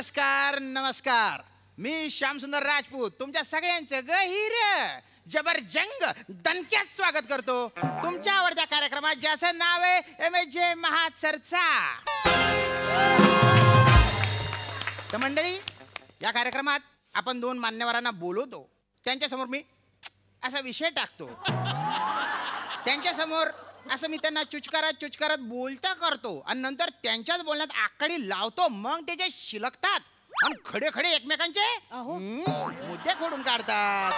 नमस्कार नमस्कार. मी श्यामसुंदर राजपूत तुमच्या सगळ्यांचं गहीर जबरजंग दणक्यात स्वागत करतो तुमच्या आवडत्या कार्यक्रमात ज्याचं नाव आहे MJ महाचर्चा. तर मंडळी, या कार्यक्रमात आपण दोन मान्यवरांना बोलवतो. त्यांच्यासमोर मी असा विषय टाकतो. त्यांच्यासमोर असं मी त्यांना चुचकारत बोलता करतो आणि नंतर त्यांच्याच बोलण्यात आकडी लावतो. मग ते जे शिलकतात आणि खडे खडे एकमेकांचे मुद्दे खोडून काढतात.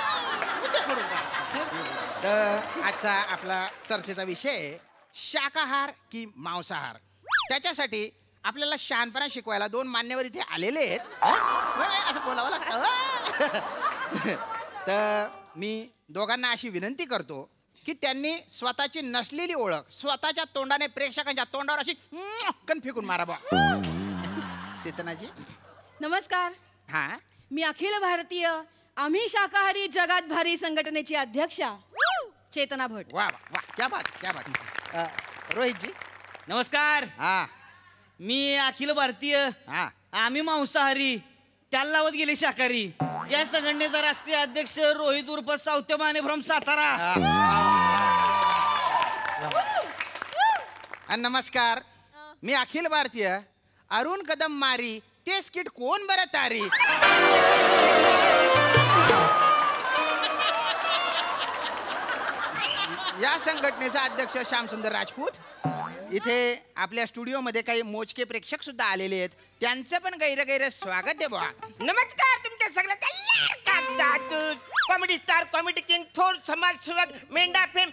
तर आजचा आपला चर्चेचा विषय शाकाहार की मांसाहार. त्याच्यासाठी आपल्याला शहाणपणा शिकवायला दोन मान्यवर इथे आलेले आहेत. असं बोलावं लागतं. तर मी दोघांना अशी विनंती करतो की त्यांनी स्वतःची नसलेली ओळख स्वतःच्या तोंडाने प्रेक्षकांच्या तोंडावर अशी फेकून मारा बा. चेतनाजी नमस्कार. हा, मी अखिल भारतीय आम्ही शाकाहारी जगात भारी संघटनेची अध्यक्षा चेतना भट. वा वा वा, क्या बात क्या बात. रोहितजी नमस्कार. हा मी अखिल भारतीय हा आम्ही मांसाहारी त्याला लावत गेले शाकाहारी या संघटनेचा राष्ट्रीय अध्यक्ष रोहित उर्फ सावत्य माने फ्रॉम सातारा. नमस्कार. मी अखिल भारतीय अरुण कदम मारी ते स्किट कोण बरं तारी. या संघटनेचा अध्यक्ष श्यामसुंदर राजपूत. इथे आपल्या स्टुडिओमध्ये काही मोजके प्रेक्षक सुद्धा आलेले आहेत. त्यांचं पण गैर स्वागत आहे बुवा. नमस्कार तुमच्या सगळ्यांना. कॉमेडी स्टार कॉमेडी किंग थोर समाजसेवक मेंढा फेम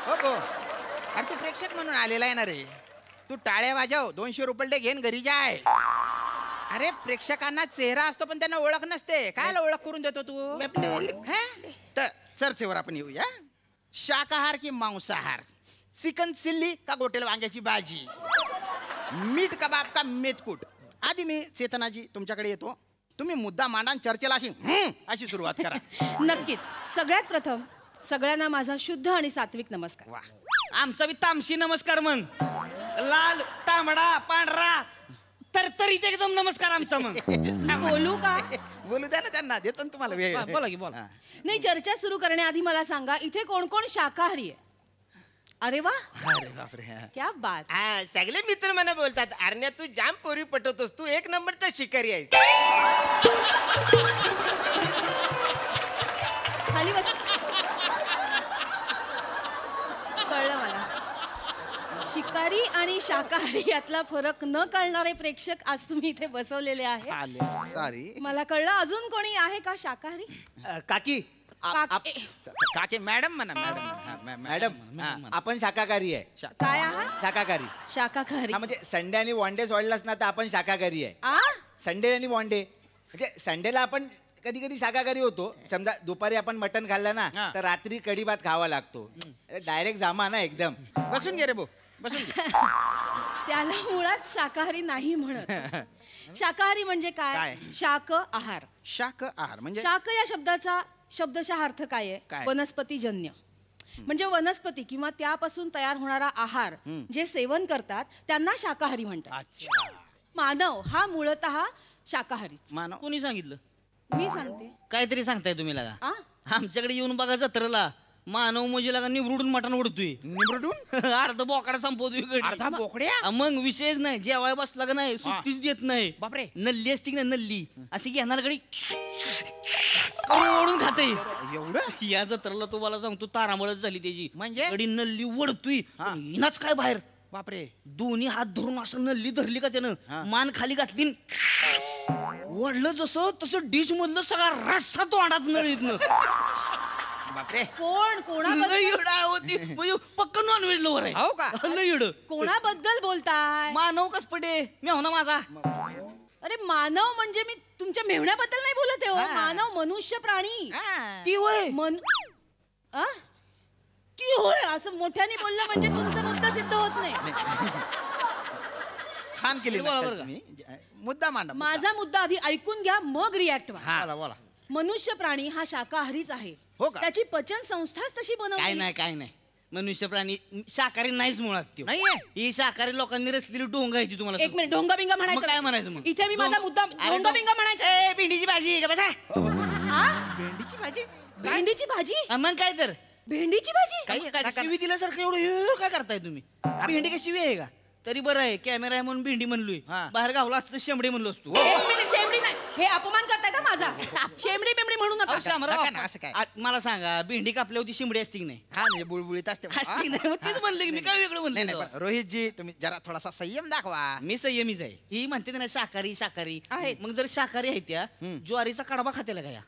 हो हो, अरे तू प्रेक्षक म्हणून आलेला आहे ना रे. तू टाळ्या वाजव, 200 रुपये घेन घरी जाय. अरे प्रेक्षकांना चेहरा असतो पण त्यांना ओळख नसते. काय ओळख करून देतो तू. तर चर्चेवर आपण येऊया. शाकाहार की मांसाहार, चिकन चिल्ली का गोटेल वांग्याची भाजी, मीठ कबाब का मेथकूट. आधी मी चेतनाजी तुमच्याकडे येतो. तुम्ही मुद्दा मांडा, चर्चेला अशी सुरुवात करा. नक्कीच. सगळ्यात प्रथम सगळ्यांना माझा शुद्ध आणि सात्विक नमस्कार. वा, आमचा बी तामशी नमस्कार. मग लाल तांबडा पांढरा तरतरीत एकदम नमस्कार आमचा. मग बोलू का? बोलू द्या ना त्यांना, देतो ना तुम्हाला वेळ. बोला की बोला. नाही, चर्चा सुरू करण्याआधी मला सांगा इथे कोण कोण शाकाहारी आहे. अरे वा, अरे बापरे. क्या बात. सगळे मित्र मला बोलतात अरण्या तू जाम पोरी पटवतोस, तू एक नंबरचा शिकारी आहेस. खाली बस. कळलं मला. शिकारी आणि शाकाहारी यातला फरक न कळणारे प्रेक्षक आज तुम्ही इथे बसवलेले आहेत. सॉरी. मला कळलं. अजून कोणी आहे का शाकाहारी? काकी काके मॅडम म्हणा. मॅडम आपण शाकाहारी आहे. काय आहात? शाकाहारी. शाकाहारी म्हणजे संडे आणि वॉन्डे सोडलास ना तर आपण शाकाहारी आहे. आ संडे आणि वॉन्डे म्हणजे संडेला आपण कधी कधी शाकाहारी होतो. समजा दुपारी आपण मटण खाल्लं ना तर रात्री कढी भात खावा लागतो. डायरेक्ट जामा ना एकदम. बसून घे रे भाऊ, बसून घे. त्याला मुळात शाकाहारी नाही म्हणत. शाकाहारी म्हणजे काय? शाक आहार. शाक आहार म्हणजे शाक या शब्दाचा शब्दशः अर्थ काय आहे? वनस्पतीजन्य. म्हणजे वनस्पती किंवा त्यापासून तयार होणारा आहार जे सेवन करतात त्यांना शाकाहारी म्हणतात. मानव हा मूळतः शाकाहारीच. मानव कोणी सांगितलं? मी सांगते. काहीतरी सांगताय तुम्ही लागा. आ? आमच्याकडे येऊन बघा जत्रेला मानव म्हणजे लागा निवडून मटण ओढतोय. निवडून अर्ध बोकडा संपवतोय. अर्धा बोकड्या. मग विषयच नाही. जेवाय बसला का नाही सुट्टीच देत नाही. बापरे. नल्ली असती की नाही नल्ली अशी घेणार कडे ओढून खाते. एवढं या जत्रेला तुम्हाला सांगतो तारांबळच झाली त्याची. म्हणजे? गडी नल्ली ओढतोय इनाच काय बाहेर. बापरे. दोन्ही हात धरून असं नल्ली धरली का त्यानं मान खाली घातली ओढलं जसं तसं डिश मधलं सगळा रस्सा तोंडात नळीतनं. बापरे. कोण कोणाबद्दल? पक्क नॉनव्हेज लवर आहे. हो का? कोणाबद्दल बोलताय? मानव कसपटे मी हो ना माझा. अरे मानव म्हणजे मी तुमच्या मेहण्याबद्दल नाही बोलत आहे हो. मानव मनुष्य प्राणी. ती होय मन आ? ती होय असं मोठ्याने बोललं म्हणजे तुमचा मुद्दा सिद्ध होत नाही. छान केली तुम्ही. मुद्दा मांडा. माझा मुद्दा आधी ऐकून घ्या मग रिॲक्ट व्हा. बोला. मनुष्य प्राणी हा शाकाहारीच आहे. हो का? त्याची पचन संस्थाच तशी बनवली. काय नाही मनुष्य प्राणी शाकाहारी नाहीच मुळात त्यो. नाहीये? ही शाकाहारी लोकांनी रचलेली डोंगा आहे ती तुम्हाला. एक मिनिट ढोंगा बिंगा मग काय म्हणायचं मग? इथे मी माझा मुद्दा अरे ढोंगा बिंगा म्हणायचा. ए, भेंडीची भाजी का बसा. हा भेंडीची भाजी भेंडीची भाजी मग काय तर भेंडीची भाजी काही काय शिवी दिल्यासारखं एवढं हे काय करताय तुम्ही. भेंडी काय शिवी आहे का? तरी बरं आहे कॅमेरा आहे म्हणून भेंडी म्हणलोय. हा. बाहेर गावला असतं शेंबडी म्हणलो असतो. एक मिनिट शेमडी नाही हे अपमान करताय का माझा. शेमडी बिमडी म्हणू अहो, नका. शामराव, नका ना, असं काय? मला सांगा भेंडी कापल्या होती शिंबडी असती की नाही? हा म्हणजे बुळबुळीत असते असती नाही मग तेच म्हणलं की मी काय वेगळं नाही म्हणलं. नाही पण रोहितजी तुम्ही जरा थोडासा संयम दाखवा. मी संयमीच आहे. ही म्हणते ना शाकाहारी शाकाहारी आहेत. मग जर शाकाहारी आहे त्या ज्वारीचा कडबा खात्याला का या?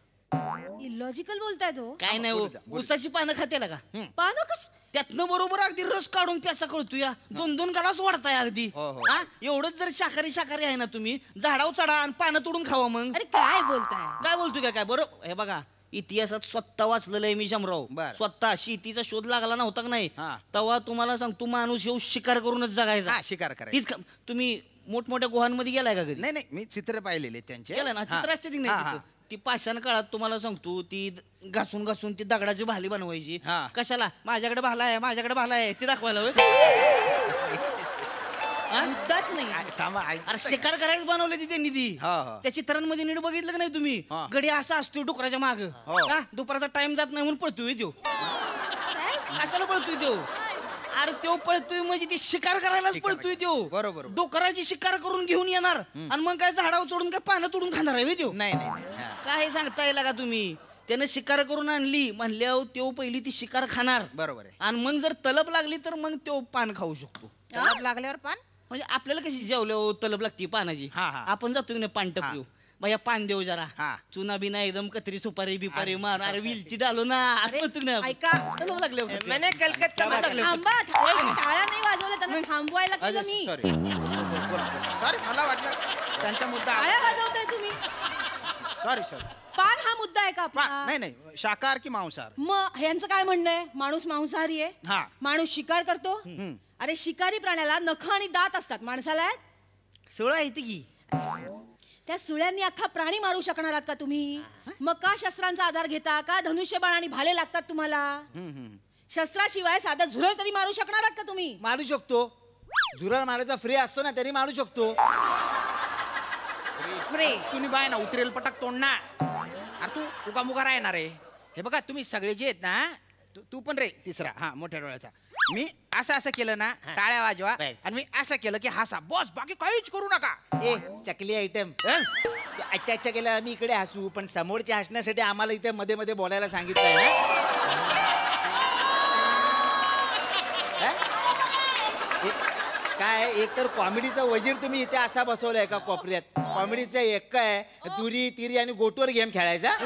इलॉजिकल बोलताय तो. काय नाही हो. ऊसाची पानं खात्याला का? पानं कश त्यातनं बरोबर अगदी रस काढून प्यासा कळतो या. 2-2 गालाच वाढताय अगदी. हो, हो. हा एवढंच जर शाकाहारी आहे ना तुम्ही झाडावर चढा आणि पानं तोडून खावा मग. अरे काय बोलताय. काय बोलतोय काय बरोबर हे बघा इतिहासात स्वतः वाचलेलं आहे मी शामराव. बर. स्वतः शेतीचा शोध लागला नव्हता का नाही हा. तेव्हा तुम्हाला सांगतो माणूस येऊ शिकार करूनच जगायचा. हा शिकार करायचं. तीच तुम्ही मोठमोठ्या गुहांमध्ये गेलाय का कधी? नाही नाही मी चित्र पाहिलेले त्यांचे. गेलाय ना हा. चित्र असते ती हा, नाही हा. तिथं. ती पाषाण काळात तुम्हाला सांगतो ती घासून घासून ती दगडाची भाली बनवायची. हा. कशाला माझ्याकडे भाला आहे माझ्याकडे भाला आहे ते दाखवायला होय. हा? मुद्दाच नाही. थांबा अरे शिकार करायला बनवली ती त्यांनी ती. हो, हो. त्या चित्रांमध्ये नीट बघितलं का नाही तुम्ही? हा. गडी असा असतो डुकराच्या माग. हो. दुपारचा टाइम जात नाही म्हणून पळतोय तो. कशाला पळतोय तो? अरे तो पळतोय म्हणजे ती शिकार करायलाच शिकार. पळतोय तो. बरोबर. डुकराची शिकार करून घेऊन येणार आणि मग काय झाडावर चढून काय पानं तोडून खाणार आहे तो. नाही नाही नाही. हा. काय सांगता येईल का तुम्ही? त्यानं शिकार करून आणली म्हणल्यावर तो पहिली ती शिकार खाणार. बरोबर आहे. आणि मग जर तलप लागली तर मग तो पान खाऊ शकतो. तलाब लागल्यावर पान. म्हणजे आपल्याला कशी जेवल्यावर तलब लागते पानाची. हा, हा. आपण जातो की नाही पान टपलो भैया पान देऊ जरा. हा. चुना बिना एकदम कतरी सुपारी बिपारी मार अरे विलची डालो ना अरे, असं नाही आपण. ऐका. तलब लागले होते. मैंने कलकत्ता में थांबा टाळ्या नाही वाजवल्या त्यांना थांबवायला केलं मी. सॉरी सॉरी मला वाटलं त्यांचा मुद्दा. टाळ्या वाजवताय तुम्ही. Sorry sorry. पान हा मुद्दा आहे का पा आपला? नाही नाही शाकाहार की मांसाहार. मग ह्यांचं काय म्हणणं आहे माणूस मांसाहारी आहे. हा. माणूस शिकार करतो. अरे शिकारी प्राण्याला नख आणि दात असतात माणसाला आहेत? सोळा आहे ती की. त्या सुळ्यांनी अख्खा प्राणी मारू शकणार आहात का तुम्ही? मग का शस्त्रांचा आधार घेता? का धनुष्यबाण आणि भाले लागतात तुम्हाला? शस्त्राशिवाय साधा झुरळ तरी मारू शकणार आहात का तुम्ही? मारू शकतो. झुरळ मारायचा फ्री असतो ना तरी मारू शकतो. फ्रे तुम्ही बाय ना उतरेल पटक तोडणार. अरे तू उगामुगा राहणार आहे. हे बघा तुम्ही सगळे जे आहेत ना तू पण रे तिसरा हा मोठ्या डोळ्याचा. मी असं केलं ना टाळ्या वाजवा आणि मी असं केलं की हसा बॉस बाकी काहीच करू नका. ए चकली आयटम अच्छा अच्छा केलं आम्ही इकडे हसू पण समोरच्या हसण्यासाठी आम्हाला इथे मध्ये मध्ये बोलायला सांगितलंय ना. हा? काय एक तर कॉमेडीचा वजीर तुम्ही इथे असा बसवलाय का कोपऱ्यात. कॉमेडीचा एक काय दुरी तिरी आणि गोटवर गेम खेळायचा.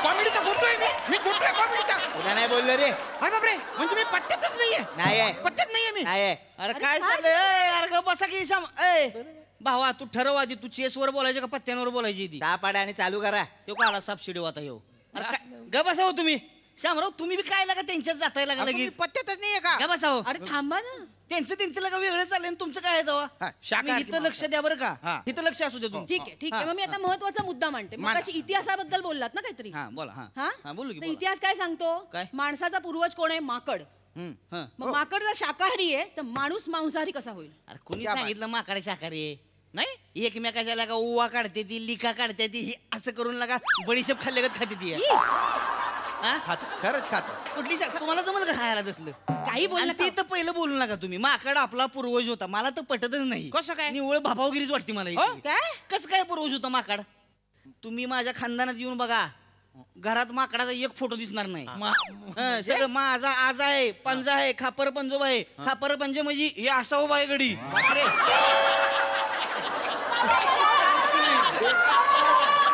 कॉमेडीचा गोटोय मी गोटोय कॉमेडीचा. तुला नाही बोललो रे. अरे बापरे म्हणजे मी पत्त्यातच नाहीये. नाही आहे पत्त्यात नाहीये मी. नाही आहे. अरे काय झालं अरे ग बसा की भावा तू ठरव आधी तू चेसवर बोलायचे का पत्त्यांवर बोलायची ती. सापाडा आणि चालू करा. तो का आला साप शिडीव आता ह्यो. अरे काय ग बसा हो तुम्ही. श्यामराव तुम्ही बी काय लागा त्यांच्यात जाताय लागा अरे, मी लगेच. पत्त्यातच नाहीये का. ग बसा हो. अरे थांबा ना. त्यांचं लागा वेगळं चाललंय आणि तुमचं काय आहे हा, तेव्हा. शाकाहारी इथं लक्ष द्या बरं हा. का. इथं लक्ष असू द्या तुम्ही. ठीक आहे ठीक आहे मग मी आता महत्वाचा मुद्दा मांडते. मग मांडा. कशी इतिहासाबद्दल बोललात ना काहीतरी. हा बोला हा हा हा बोलू की तर बोला. इतिहास काय सांगतो? काय? माणसाचा पूर्वज कोण आहे? माकड. हा. मग माकड जर शाकाहारी आहे तर माणूस मांसाहारी कसा होईल? अरे कोणी क्या बात. सांगितलं माकडे शाकाहारी आहे. नाही एकमेकाच्या लागा ओवा काढते ती लिका काढते ती ही असं करून लागा बडीशेप खाल्ल्यागत खाते ती. ई, हा? खात खरंच खात. कुठली तुम्हाला जमल का खायला तसलं? काही बोल आणि नका. ते तर पहिलं बोलू नका तुम्ही. माकड आपला पूर्वज होता. मला तर पटतच नाही. कसं काय? निव्वळ भाभावगिरीच वाटते मला हो? इथे. काय? कसं काय पूर्वज होता माकड? तुम्ही माझ्या खानदानात येऊन बघा घरात माकडाचा एक फोटो दिसणार नाही. हं, सगळं माझा आज आहे पंजा आहे खापर पंजोबा आहे. खापर पंजे म्हणजे हे असा उभा आहे गडी.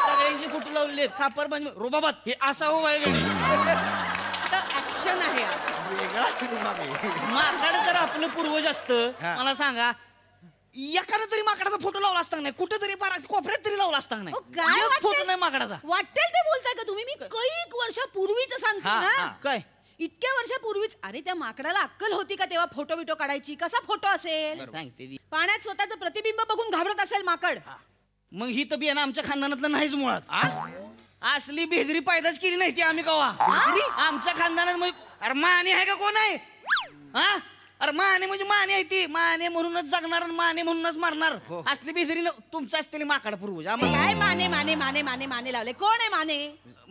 सगळ्यांची फोटो लावलेले खापर पंज रुबाबात हे असा उभा आहे गडी. ऍक्शन आहे आज. वेगळा चिरुमा मी. माकड जर आपलं पूर्वज असतं हा. मला सांगा एकानं तरी माकडाचा फोटो लावला असता नाही कुठं तरी कोपऱ्यात तरी लावला असता नाही. अहो, काय एक फोटो वाटेल? नाही माकडाचा. वाटेल ते बोलताय का तुम्ही? मी कैक वर्षापूर्वीच सांगतो हा, ना. हा. काय इतक्या वर्षापूर्वीच. अरे त्या माकडाला अक्कल होती का तेव्हा फोटो बिटो काढायची? कसा फोटो असेल? सांगते ती. पाण्यात स्वतःचं प्रतिबिंब बघून घाबरत असेल माकड. मग ही तर बियाणं आमच्या खानदानातलं नाहीच मुळात. असली बेदरी पैदाच केली नाही ती आम्ही कवा आमच्या खानदानात अरे माने आहे का कोण आहे हा अरे माने म्हणजे माने आहे ती माने म्हणूनच जगणार आणि माने म्हणूनच मारणार असली बेदरी तुमचं असलेली माकड पूर्वज आम्हाला काय माने माने माने माने माने लावले कोण आहे माने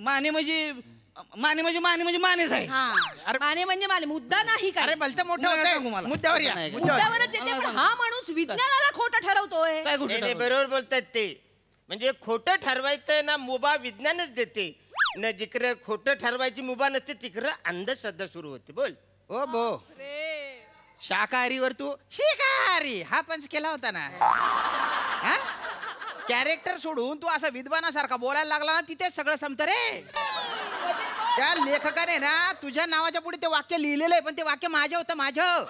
माने म्हणजे मानेच आहे हा माने म्हणजे माने मुद्दा नाही काय अरे भलतं मोठं मला होतंय. सांगू मला. मुद्द्यावर या नाही, मुद्द्यावर. मुद्द्यावरच येते पण हा माणूस विज्ञानाला खोटं ठरवतोय काय कुठे नाही, बरोबर बोलतात ते म्हणजे खोटं ठरवायचं ना मुभा विज्ञानच देते न जिकडे खोटं ठरवायची मुभा नसते तिकडं अंधश्रद्धा सुरू होते बोल. ओ बो शाकाहारीवर तू शिकारी हा पंच केला होता ना हा कॅरेक्टर सोडून तू असा विद्वानासारखा बोलायला लागला ना तिथे सगळं संपतं रे. त्या लेखकाने ना तुझ्या नावाच्या पुढे ते वाक्य लिहिलेलं आहे पण ते वाक्य माझं होतं माझं.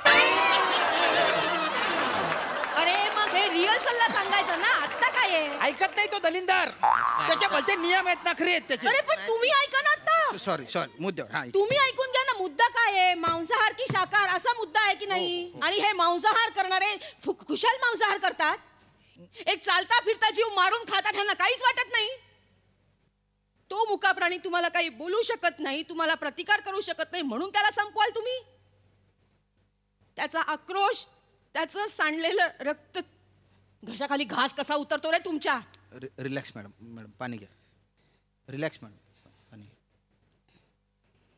अरे मग हे रिअल सल्ला सांगायचा ना आता काय आहे ऐकत नाही तो दलिंदर त्याच्या भलते नियम आहेत नखरे आहेत त्याचे. अरे पण तुम्ही ऐका ना आता सॉरी मुद्द्यावर हा तुम्ही ऐकून घ्या ना मुद्दा काय आहे मांसाहार की शाकाहार असा मुद्दा आहे की नाही आणि हे मांसाहार करणारे खुशाल मांसाहार करतात. एक चालता फिरता जीव मारून खातात ह्यांना काहीच वाटत नाही. तो मुका प्राणी तुम्हाला काही बोलू शकत नाही तुम्हाला प्रतिकार करू शकत नाही म्हणून त्याला संपवाल तुम्ही. त्याचा आक्रोश त्याचं सांडलेलं रक्त घशाखाली घास कसा उतरतो रे तुमच्या. रिलॅक्स मॅडम पाणी घ्या. रिलॅक्स मॅडम पाणी घ्या.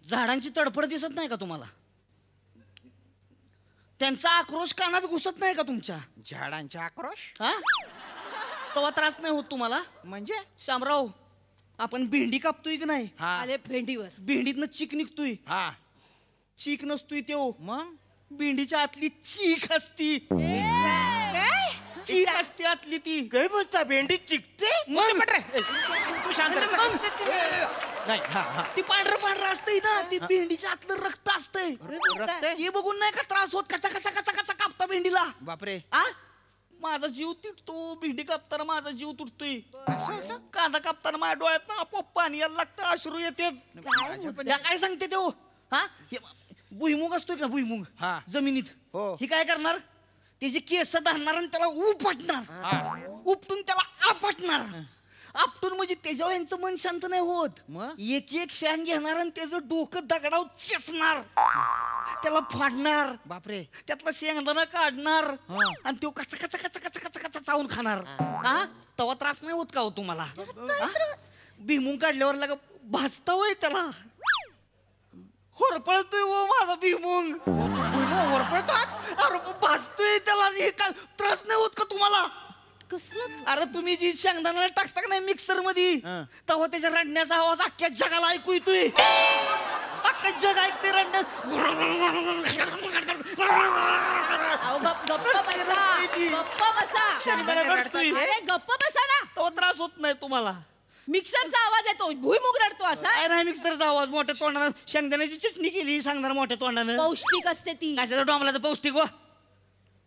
झाडांची तडफड दिसत नाही का तुम्हाला त्यांचा आक्रोश कानात घुसत नाही का तुमच्या झाडांचा आक्रोश हा तेव्हा त्रास नाही होत तुम्हाला म्हणजे शामराव आपण भेंडी कापतोय की नाही हा आले भेंडीवर भेंडीतनं चीक निघतोय हा चीक नसतोय त्यो मग भेंडीच्या आतली चीक असती चीक असते आतली ती काय बोलता भेंडी चिकते मग तू शांत रे. नाही हा हा ती पांढरं असतंय ना ती भेंडीच्या आतलं रक्त असतंय रक्त आहे? हे बघून नाही का त्रास होत कसा कसा कसा कसा कापता भेंडीला बापरे आ माझा जीव तुटतो भेंडी कापताना माझा जीव तुटतोय कांदा कापताना माझ्या डोळ्यात आपोआप पाणी यायला लागतं अश्रू येते काय सांगते तो हा भुईमुग असतोय का भुईमुग हा. जमिनीत हो. ही काय करणार त्याची केस धरणार आणि त्याला उपटणार उपटून त्याला आपटणार आपटून म्हणजे त्याच्यावर यांचं मन शांत नाही होत मग? एक एक शान घेणार आणि त्याचं डोकं दगडावर चेसणार त्याला फाडणार बापरे त्यातला शेंगदाणा काढणार हा. आणि तो कचा कचा कचा कचा कचा कचा चावून खाणार हा तेव्हा त्रास नाही होत का हो तुम्हाला हा? भुईमुग काढल्यावर लागा भाजता होय त्याला होरपळतोय हो माझा भुईमुग ओरपळतो अरे भाजतोय त्याला हे काय त्रास नाही होत का तुम्हाला कसलं अरे तुम्ही जी शेंगदाणा टाकता का नाही मिक्सर मध्ये हं. तेव्हा त्याच्या रडण्याचा आवाज अख्ख्या जगाला ऐकू येतोय अख्खा जग ऐकते रडण्यात अहो, गप्प बसा गप्प बसा शेंगदाणा रडतोय अरे गप्प बसा ना तेव्हा त्रास होत नाही तुम्हाला मिक्सरचा आवाज येतो भुईमुग रडतो असा काय नाही मिक्सरचा आवाज मोठ्या तोंडानं शेंगदाण्याची चटणी केली सांगणार मोठ्या तोंडानं पौष्टिक असते ती कशाचं डोंबलाचं पौष्टिक व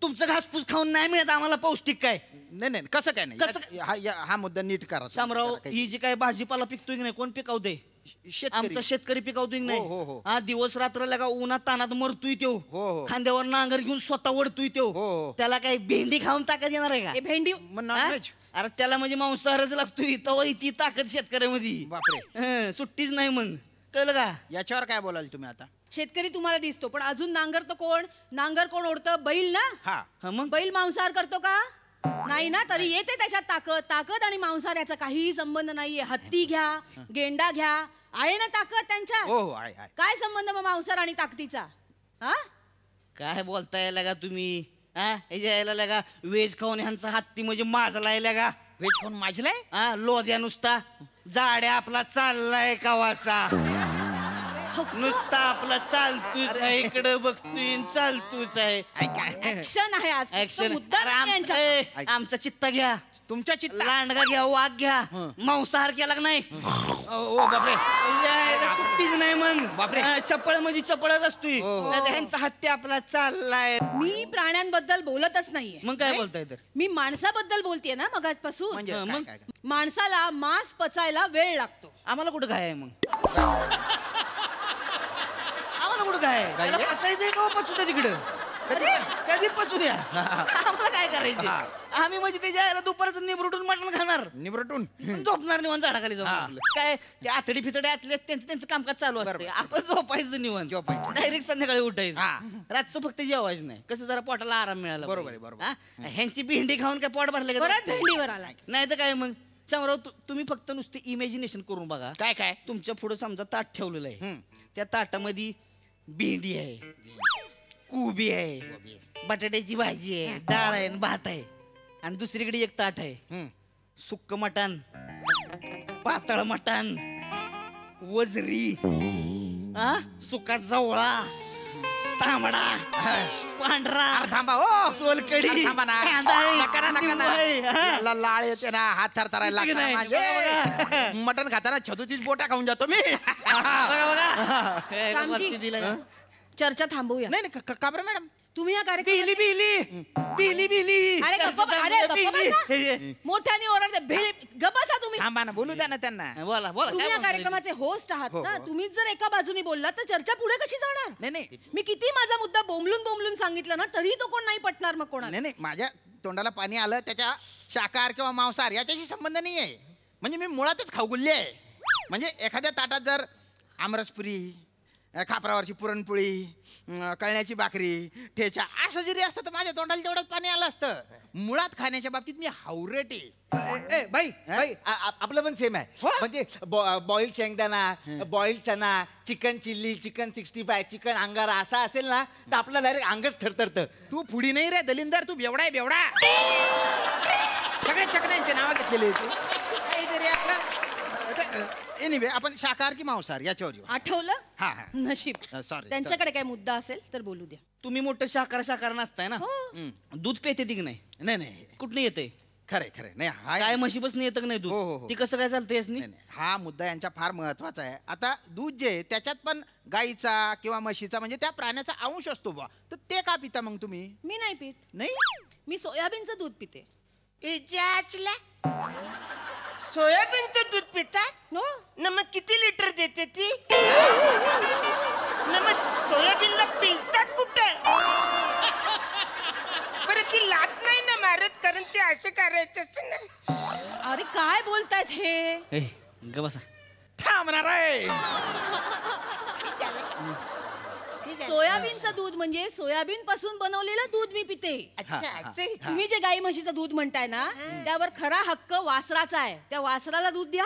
तुमचं घासपूस खाऊन नाही मिळत आम्हाला पौष्टिक काय नाही नाही कसं काय नाही कसं- हा मुद्दा नीट करा शामराव ही जी काय भाजीपाला पिकतोय की नाही कोण पिकवते आमचा शेतकरी पिकवतोय की हो, हो, नाही हो. हा दिवस रात्र लगा उन्हात तानात मरतोय त्यो हो, हो. खांद्यावर नांगर घेऊन स्वतः ओढतोय त्यो हो, हो. त्याला काही भेंडी खाऊन ताकद येणार आहे का हे भेंडी मग हा? नॉनव्हेज अरे त्याला म्हणजे मांसाहारच लागतोय तेव्हा ती ताकद शेतकऱ्यामध्ये बापरे. हं, सुट्टीच नाही मग कळलं का याच्यावर काय बोलाल तुम्ही आता शेतकरी तुम्हाला दिसतो पण अजून नांगर तो कोण नांगर कोण ओढतं बैल ना हा हा मग बैल मांसाहार करतो का नाही ना तरी येते त्याच्यात ताकद आणि मांसाहार याचा काहीही संबंध नाहीये हत्ती घ्या गेंडा घ्या आहे ना ताकद त्यांच्या हो हो आहे काय संबंध मग मांसाहार आणि ताकदीचा हा काय बोलताय लगा तुम्ही हा यायला लगा वेज खाऊन ह्यांचा हत्ती म्हणजे माझला लगा व्हेज कोण माझलाय हा लोद्या नुसता जाड्या आपला चाललाय कवाचा नुसता आपला चालतोच आहे इकडं बघतोय आणि चालतोच आहे ऍक्शन आहे आज फक्त ऍक्शन मुद्दा नाही यांच्यात. आमचा चित्ता घ्या तुमच्या चित्ता लांडगा घ्या वाघ घ्या मांसाहार केला का नाही ओ बापरे यायला सुट्टीच नाही मग बापरे. चपळ म्हणजे चपळच असतोय नाहीतर ह्यांचा हत्ती आपला चाललाय मी प्राण्यांबद्दल बोलतच नाहीये मग काय बोलताय तर मी माणसाबद्दल बोलतेय ना मगाचपासून म्हणजे मग? काय, काय, काय? माणसाला मांस पचायला वेळ लागतो आम्हाला कुठं काय आहे मग आम्हाला कुठं काय आहे? त्याला पचायचंय का पचू दे तिकडं कधी पचू द्या आम्हाला काय करायचे आम्ही म्हणजे त्याच्या याला दुपारचं निबरुटून मटण खाणार निबरटून झोपणार निवांत झाडाखाली जाऊन आपलं. काय ते आतडी फितडे आतले त्यांचं कामकाज चालू असतं आपण झोपायचं निवांत झोपायचं. डायरेक्ट संध्याकाळी उठायचं रातचं फक्त जेवायचं नाही कसं जरा पोटाला आराम मिळाला बरोबर आहे, बरोबर. हा? ह्यांची भेंडी खाऊन काय पोट भरले परत भेंडीवर आला नाही तर काय मग शामराव तुम्ही फक्त नुसते इमॅजिनेशन करून बघा काय काय तुमच्या पुढे समजा ताट ठेवलेलं आहे त्या ताटामध्ये भेंडी आहे कोबी आहे बटाट्याची भाजी आहे डाळ आहे आणि भात आहे आणि दुसरीकडे एक ताट आहे सुक्क मटण पातळ मटण वजरी सुका जवळा तांबडा पांढरा थांबा हो सोलकडी थांबा ना. कांदा आहे, नका ना, नका लिंबू आहे, हा. ना. लाळ येते ना हात थरथरायला ठीक लागतात नाही, माझे. मटण खाताना छतूचीच बोटा खाऊन जातो मी बघा, बघा. हे, रामजी. वरती दिलं का? चर्चा थांबवूया नाही नाही का बरं मॅडम तुम्ही या बिली कार्यक्रम बिली बिली बिली अरे गप्प बसा. मोठ्याने ओरडते गप्प बसा तुम्ही थांबा ना बोलू द्या ना त्यांना बोला बोला तुम्ही काय या म्हणताय? कार्यक्रमाचे होस्ट आहात हो, ना हो. तुम्हीच जर एका बाजूनी बोललात तर चर्चा पुढे कशी जाणार नाही नाही मी किती माझा मुद्दा बोंबलून बोंबलून सांगितलं ना तरी तो कोण नाही पटणार मग कोणाला नाही नाही माझ्या तोंडाला पाणी आलं त्याच्या शाकाहार किंवा मांसाहार याच्याशी संबंध नाही आहे म्हणजे मी मुळातच खाऊगुल्ली आहे म्हणजे एखाद्या ताटात जर आमरसपुरी खापरावरची पुरणपोळी कळण्याची भाकरी ठेचा असं जरी असतं तर माझ्या तोंडाला तेवढंच पाणी आलं असतं मुळात खाण्याच्या बाबतीत मी हावरेट आहे भाई भाई आपलं पण सेम आहे हो. म्हणजे बॉईल शेंगदाणा बॉईल चना चिकन चिल्ली चिकन 65 चिकन अंगारा असा असेल ना तर आपलं डायरेक्ट अंगच थरथरतं. तू फुडी नाही रे दलिंदर तू बेवडा आहे बेवडा सगळे चकण्यांचे नाव घेतलेले तू काहीतरी आपलं एनिवे आपण शाकाहार की मांसाहार याच्यावर येऊ आठवलं हा, हा. नशीब sorry, त्यांच्याकडे काय मुद्दा असेल तर बोलू द्या तुम्ही मोठं शाकाहार नसताय ना हो. दूध पेते की नाही नाही नाही कुठनं येते खरे खरे नाही हा काय म्हशीपासून येतं की नाही हो, हो, दूध हो. ती कसं काय चालतं यासनी नाही, नाही. हा मुद्दा यांचा फार महत्वाचा आहे आता दूध जे आहे, त्याच्यात पण गाईचा किंवा म्हशीचा म्हणजे त्या प्राण्याचा अंश असतो बुवा तर ते का पिता मग तुम्ही मी नाही पित नाही मी सोयाबीनचं दूध पिते सोयाबीनचं दूध पिता हो न मग किती लिटर देते ती न मग सोयाबीनला पिळतात कुठे बरं ती लात नाही ना मारत कारण ते असं करायचं असं ना अरे काय बोलतायत हे ए, ग बसा थांबणार आहे सोयाबीनचं दूध म्हणजे सोयाबीन पासून बनवलेलं दूध मी पिते अच्छा असं आहे का? तुम्ही जे गाई म्हशीचं दूध म्हणताय ना त्यावर खरा हक्क वासराचा आहे त्या वासराला दूध द्या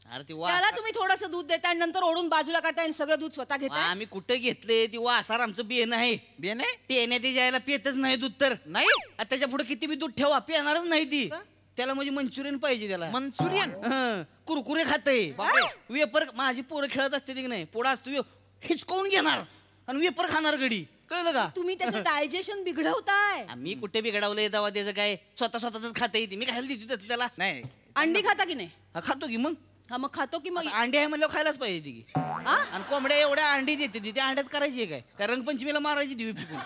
अरे ती त्याला तुम्ही थोडस दूध देताय आणि नंतर ओढून बाजूला काढताय आणि सगळं दूध स्वतः घेताय आम्ही कुठे घेतले ती वासार आमचं बियन आहे बेन आहे पेण्या ती जायला पितच नाही दूध तर नाही आता त्याच्या पुढे किती बी दूध ठेवा पिणारच नाही ती त्याला म्हणजे मंचुरियन पाहिजे त्याला मंचुरियन हं, कुरकुरे खाते वेपर माझी पोरं खेळत असते की नाही पोडा असतो हिचकवून घेणार आणि वेपर खाणार गडी कळलं का तुम्ही त्याचं डायजेशन बिघडवताय मी कुठे बिघडवलंय तेव्हा त्याचं काय स्वतःच खाता येते मी खायला देतो त्याला नाही अंडी खाता की नाही हा, खातो की मग हा मग खातो की मग आता अंडी आहे म्हणल्यावर खायलाच पाहिजे ती की. हा? आणि कोंबड्या एवढ्या अंडी देते ती त्या अंड्याच करायची आहे काय रंगपंचमीला मारायची दिवी पिकून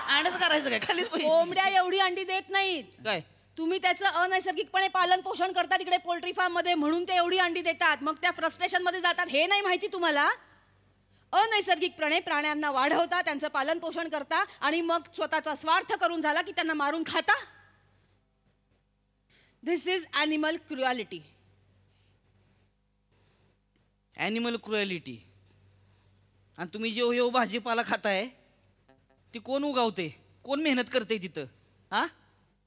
अंड्याच करायचं काय खालीच पाहिजे कोंबड्या एवढी अंडी देत नाहीत काय तुम्ही त्याचं अनैसर्गिकपणे पालन पोषण करता तिकडे पोल्ट्री फार्म मध्ये म्हणून ते एवढी अंडी देतात मग त्या फ्रस्ट्रेशन मध्ये जातात हे नाही माहिती तुम्हाला अनैसर्गिकपणे प्राण्यांना वाढवता त्यांचं पालन पोषण करता आणि मग स्वतःचा स्वार्थ करून झाला की त्यांना मारून खाता this is animal cruelty animal cruelty आणि तुम्ही जो भाजीपाला खाताय ती कोण उगावते कोण मेहनत करते तिथं हा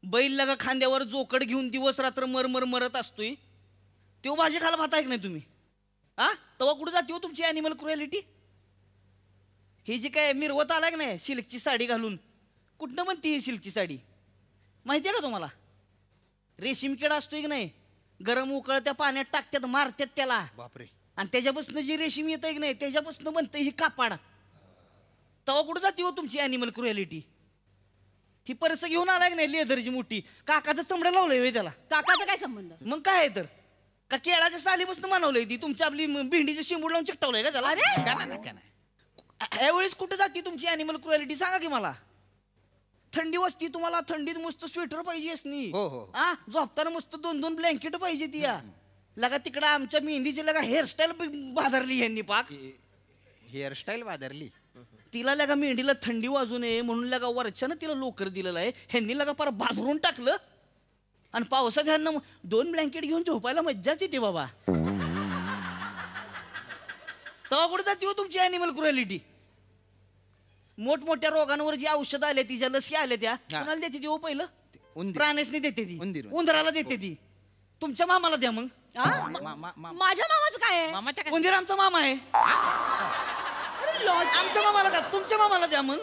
बैल लगा खांद्यावर जोकड घेऊन दिवस रात्र मरमर मरत असतोय तो भाजी खायला खाताय की नाही तुम्ही हा तेव्हा कुठे जाते हो तुमची ॲनिमल क्रुएलिटी ही जी काय मिरवत आलाय की नाही सिल्कची साडी घालून कुठनं म्हणते ही सिल्कची साडी माहिती आहे का तुम्हाला रेशीम किडा असतोय की नाही गरम उकळत्या पाण्यात टाकतात मारतात त्याला बापरे आणि त्याच्यापासून जी रेशीम येत की नाही त्याच्यापासून बनतं ही कापाड तेव्हा कुठं जाते हो तुमची ॲनिमल क्रुएलिटी ही परस घेऊन आलाय की नाही लेदरची मोठी काकाचं चमडं लावलंय होय त्याला काकाचा काय संबंध मग काय आहे तर का केळाच्या सालीपासून बनवलंय ती तुमची आपली भेंडीचं शिंबूड लावून चिकटवलंय का त्याला अरे नका ना यावेळेस कुठं जाते तुमची ॲनिमल क्रुएलिटी सांगा की मला थंडी वाजती तुम्हाला थंडीत मस्त स्वेटर पाहिजे असनी हो, हो. हा झोपताना मस्त 2-2 ब्लँकेट पाहिजे ती या लगा तिकडं आमच्या मेहंदीची लगा हेअरस्टाईल बाजारली यांनी पाक हेअरस्टाईल बादरली तिला लगा मेंढीला थंडी वाजू नये म्हणून लगा वरच्यानं तिला लोकर दिलेलं आहे. ह्यांनी लगा पार बाजरून टाकलं आणि पावसात ह्यांना 2 ब्लँकेट घेऊन झोपायला मज्जाच येते बाबा. तेव्हा कुठे जाते हो तुमची अॅनिमल क्रुएलिटी? मोठमोठ्या रोगांवर जी औषधं आल्या ती, ज्या लसी आल्या त्या कोणाला देते ती हो? पहिलं प्राणीसनी देते ती, उंदराला देते ती. तुमच्या मामाला द्या मग. माझ्या मामाचं काय आहे? उंदीर आमचा मामा आहे. आमच्या मामाला का तुमच्या मामाला द्या मग.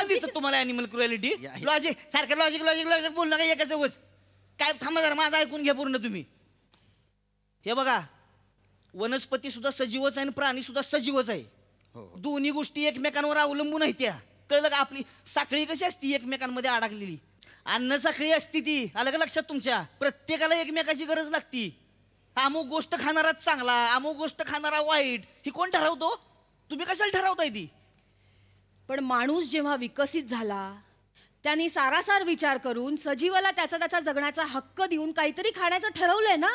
दिसत तुम्हाला अॅनिमल क्रुएलिटी? लॉजिक सारखं लॉजिक लॉजिक लॉजिक बोल नका एकाच गोष्ट. काय थांबा जरा, माझं ऐकून घ्या पूर्ण तुम्ही. हे बघा, वनस्पती सुद्धा सजीवच आहे आणि प्राणी सुद्धा सजीवच आहे. दोन्ही गोष्टी एकमेकांवर अवलंबून आहेत. त्या कळलं का? आपली साखळी कशी असती एकमेकांमध्ये अडकलेली, अन्न साखळी असती ती. आलं का लक्षात तुमच्या? प्रत्येकाला एकमेकाची गरज लागती. अमुक गोष्ट खाणाराच चांगला, अमुक गोष्ट खाणारा वाईट, ही कोण ठरवतो? तुम्ही कशाला ठरवताय ती? पण माणूस जेव्हा विकसित झाला त्यांनी सारासार विचार करून सजीवाला त्याचा त्याचा जगण्याचा हक्क देऊन काहीतरी खाण्याचं ठरवलंय ना.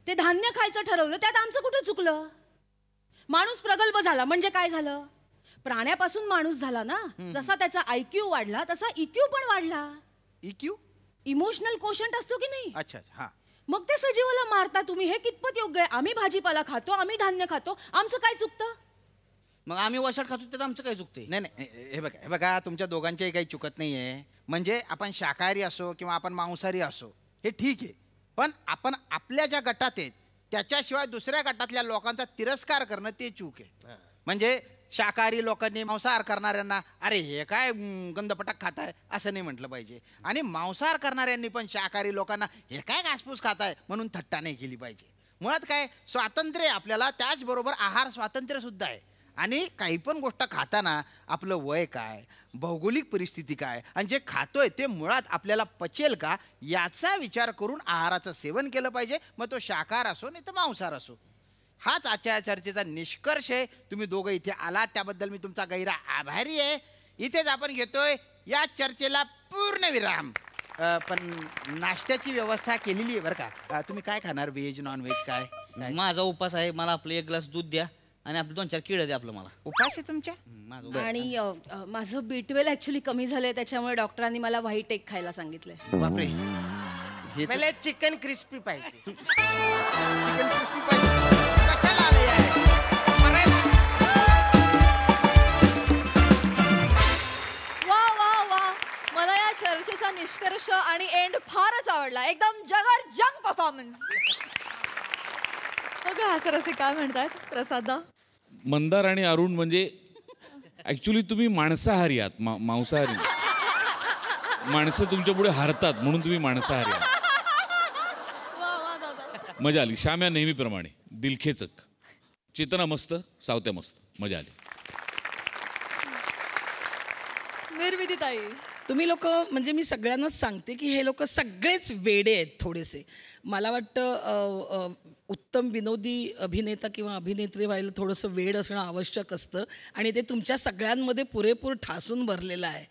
ते धान्य खायचं ठरवलं, त्यात आमचं कुठं चुकलं? माणूस प्रगल्भ झाला म्हणजे काय झालं? प्राण्यापासून माणूस झाला ना. जसा त्याचा IQ वाढला तसा EQ पण वाढला. EQ इमोशनल कोशंट असतो की नाही? अच्छा. हा. मग ते सजीवाला मारता तुम्ही, हे कितपत योग्य आहे? आम्ही भाजीपाला खातो, आम्ही धान्य खातो, आमचं काय चुकतं? मग आम्ही वशाट खातो त्यात आमचं काय चुकते? नाही, हे बघा तुमच्या दोघांच्याही काही चुकत नाहीये. म्हणजे आपण शाकाहारी असो किंवा आपण मांसाहारी असो, हे ठीक आहे. पण आपण आपल्या ज्या गटात आहेत त्याच्याशिवाय दुसऱ्या गटातल्या लोकांचा तिरस्कार करणं ते चूक आहे. म्हणजे शाकाहारी लोकांनी मांसाहार करणाऱ्यांना अरे हे काय गंधपटाक खाताय असं नाही म्हटलं पाहिजे. आणि मांसाहार करणाऱ्यांनी पण शाकाहारी लोकांना हे काय घासपूस खाताय म्हणून थट्टा नाही केली पाहिजे. मुळात काय, स्वातंत्र्य आपल्याला, त्याचबरोबर आहार स्वातंत्र्य सुद्धा आहे. आणि काही पण गोष्ट खाताना आपलं वय काय, भौगोलिक परिस्थिती काय, आणि जे खातोय ते मुळात आपल्याला पचेल का याचा विचार करून आहाराचं सेवन केलं पाहिजे. मग तो शाकाहार असो नाही तर मांसाहार असो. हाच आजच्या चर्चेचा निष्कर्ष आहे. तुम्ही दोघं इथे आलात त्याबद्दल मी तुमचा गैरा आभारी आहे. इथेच आपण घेतोय या चर्चेला पूर्ण विराम. पण नाश्त्याची व्यवस्था केलेली आहे बरं का. तुम्ही काय खाणार, व्हेज नॉन व्हेज काय? माझा उपास आहे. मला आपलं 1 ग्लास दूध द्या आणि आपले 2-4 केळं द्या. आपलं मला उपास आहे तुमच्या? आणि माझं B12 ऍक्च्युली कमी झालंय, त्याच्यामुळे डॉक्टरांनी मला व्हाईट एग खायला सांगितलंय. बापरे. मला चिकन क्रिस्पी पाहिजे. चिकन क्रिस्पी पाहिजे. कशाला आले आहे? वा वा वा, मला या चर्चेचा निष्कर्ष आणि एंड फारच आवडला. एकदम जबरदस्त परफॉर्मन्स. बघा हासरसे काय म्हणतात प्रसादा. मंदार आणि अरुण म्हणजे ऍक्च्युली तुम्ही मांसाहारी आहात, मांसाहारी. माणसं तुमच्या पुढे हारतात म्हणून तुम्ही मांसाहारी आहात. मजा आली. श्याम्या नेहमीप्रमाणे दिलखेचक, चेतना मस्त, सावत्या मस्त, मजा आली. निर्विदिताई, तुम्ही लोक, म्हणजे मी सगळ्यांनाच सांगते की हे लोक सगळेच वेडे आहेत थोडेसे. मला वाटतं उत्तम विनोदी अभिनेता किंवा अभिनेत्री व्हायला थोडंसं वेड असणं आवश्यक असतं आणि ते तुमच्या सगळ्यांमध्ये पुरेपूर ठासून भरलेलं आहे.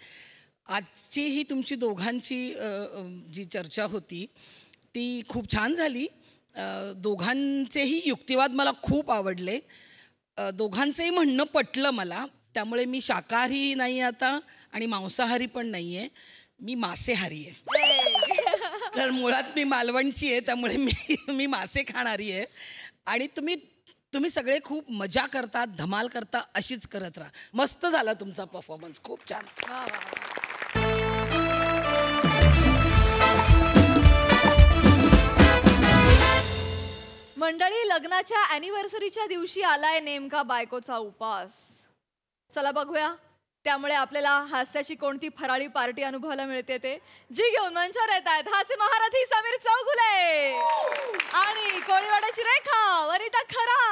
आजची ही तुमची दोघांची जी चर्चा होती ती खूप छान झाली. दोघांचेही युक्तिवाद मला खूप आवडले. दोघांचंही म्हणणं पटलं मला. त्यामुळे मी शाकाहारी नाही आता आणि मांसाहारी पण नाही आहे, मी मासेहारी आहे. कारण मुळात मी मालवणची आहे, त्यामुळे मी मासे खाणारी आहे. आणि तुम्ही सगळे खूप मजा करता, धमाल करता, अशीच करत राहा. मस्त झाला तुमचा परफॉर्मन्स, खूप छान. मंडळी, लग्नाच्या अॅनिव्हर्सरीच्या दिवशी आलाय नेमका बायकोचा उपास. चला बघूया त्यामुळे आपल्याला हास्याची कोणती फराळी पार्टी अनुभवायला मिळते ते. जी घेऊन मंचावर येत आहेत हास्य महारथी समीर चौगुले आणि कोळीवाड्याची रेखा वनिता खरा.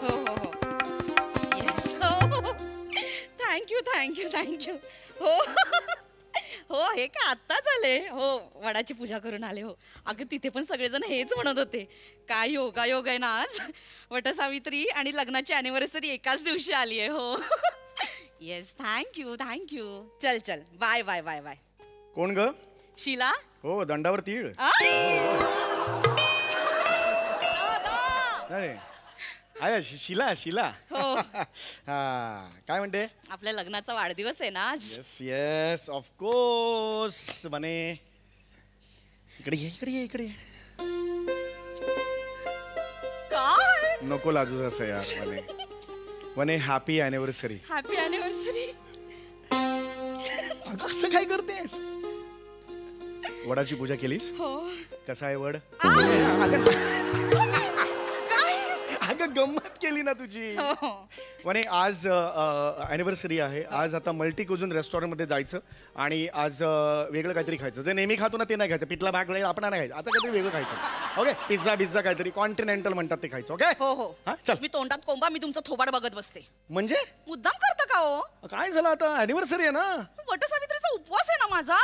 हो हो हो, येस. थँक्यू. हो हो, हे काय आत्ताच आले हो, वडाची पूजा करून आले हो. अगं तिथे पण सगळेजण हेच म्हणत होते, काय योगायोग आहे ना आज, वटसावित्री आणि लग्नाची अॅनिव्हर्सरी एकाच दिवशी आली आहे. हो येस, थँक्यू. चल बाय. कोण ग? शीला हो दंडावर तीळ. नाही अरे शीला शीला. हा काय म्हणते? आपल्या लग्नाचा वाढदिवस आहे ना आज. Yes yes of course. म्हणे इकडे ये इकडे ये इकडे ये. काय नको लाजूस असं यार. म्हणे म्हणे हॅपी अॅनिव्हर्सरी. Happy anniversary. अगं असं काय करतेस? वडाची पूजा केलीस? हो. कसा आहे वड? अगं गंमत केली ना तुझी. म्हणे आज अॅनिव्हर्सरी आहे. आज आता मल्टी क्युझिन रेस्टॉरंटमध्ये जायचं आणि आज वेगळं काहीतरी खायचं. जे नेहमी खातो ना ते नाही खायचं. पिठला भाग आपण नाही खायचं. आता काहीतरी वेगळं खायचं. ओके पिझ्झा बिझ्झा काहीतरी कॉन्टिनेंटल म्हणतात ते खायचं. ओके हो हो. हा चल. मी तोंडात कोंबा मी तुमचं थोबाड बघत बसते. म्हणजे मुद्दाम करता का हो? काय झालं आता? अॅनिव्हर्सरी आहे ना. वटसावित्रीचा उपवास आहे ना माझा.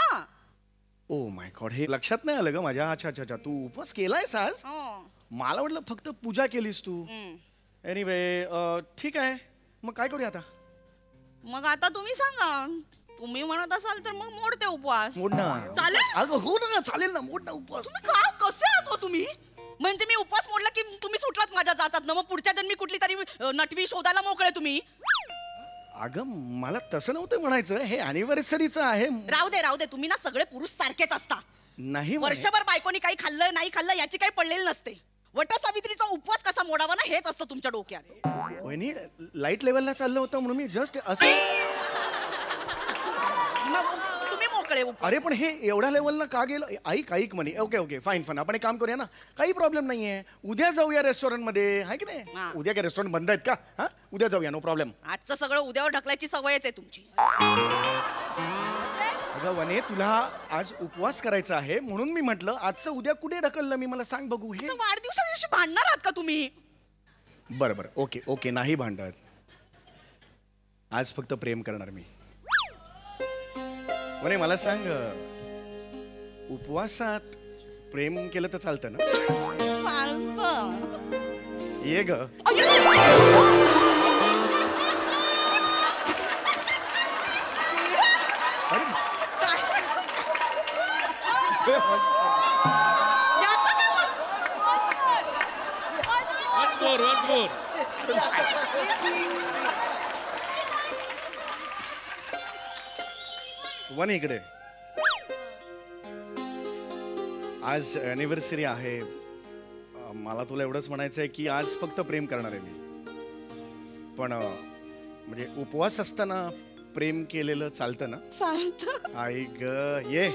ओ माय गॉड हे लक्षात नाही आलं ग माझ्या. अच्छा अच्छा अच्छा तू उपवास केलायस आज? मला वाटलं फक्त पूजा केलीस तू. एनिवे ठीक आहे मग काय करूया आता? मग आता तुम्ही सांगा. तुम्ही म्हणत असाल तर मग मोडते उपवास. मोड ना. चालेल? अगं हो ना चालेल ना. मोड ना उपवास. तुम्ही काय कसे आहात हो तुम्ही? म्हणजे मी उपवास मोडला की तुम्ही सुटलात माझ्या जाचात ना. मग पुढच्या जन्मी कुठली तरी नटवी शोधायला मोकळे तुम्ही. अगं मला तसं नव्हतं म्हणायचं. हे अॅनिव्हर्सरीचं आहे. राहू दे तुम्ही ना सगळे पुरुष सारखेच असता. नाही वर्षभर बायकोनी काही खाल्लं नाही खाल्लं याची काही पडलेली नसते. वटसावित्रीचा उपवास कसा मोडावा ना हेच असतं तुमच्या डोक्यात. वहिनी लाईट लेवलला चाललं होतं म्हणून मी जस्ट असं. तुम्ही मोकळे. अरे पण हे एवढ्या लेवलला का गेलं? ऐक म्हणे. ओके ओके फाईन फाईन आपण एक काम करूया ना. काही प्रॉब्लेम नाहीये. उद्या जाऊया रेस्टॉरंटमध्ये आहे की नाही? उद्या काय रेस्टॉरंट बंद आहेत का? हा उद्या जाऊया नो प्रॉब्लेम. आजचं सगळं उद्यावर ढकलायची सवयच आहे तुमची. अगं वने तुला आज उपवास करायचा आहे म्हणून मी म्हटलं आजचं उद्या कुठे ढकललं मी. मला सांग बघू. हे वाढदिवसा दिवशी भांडणार आहात का तुम्ही? बरं बरं ओके ओके नाही भांडत. आज फक्त प्रेम करणार मी. वने मला सांग उपवासात प्रेम केलं तर चालतं ना? चालतं. ये ग. वन इकडे. आज अॅनिव्हर्सरी आहे. मला तुला एवढंच म्हणायचं आहे की आज फक्त प्रेम करणार आहे मी. पण म्हणजे उपवास असताना प्रेम केलेलं चालतं ना? चालतं. आई ग ये.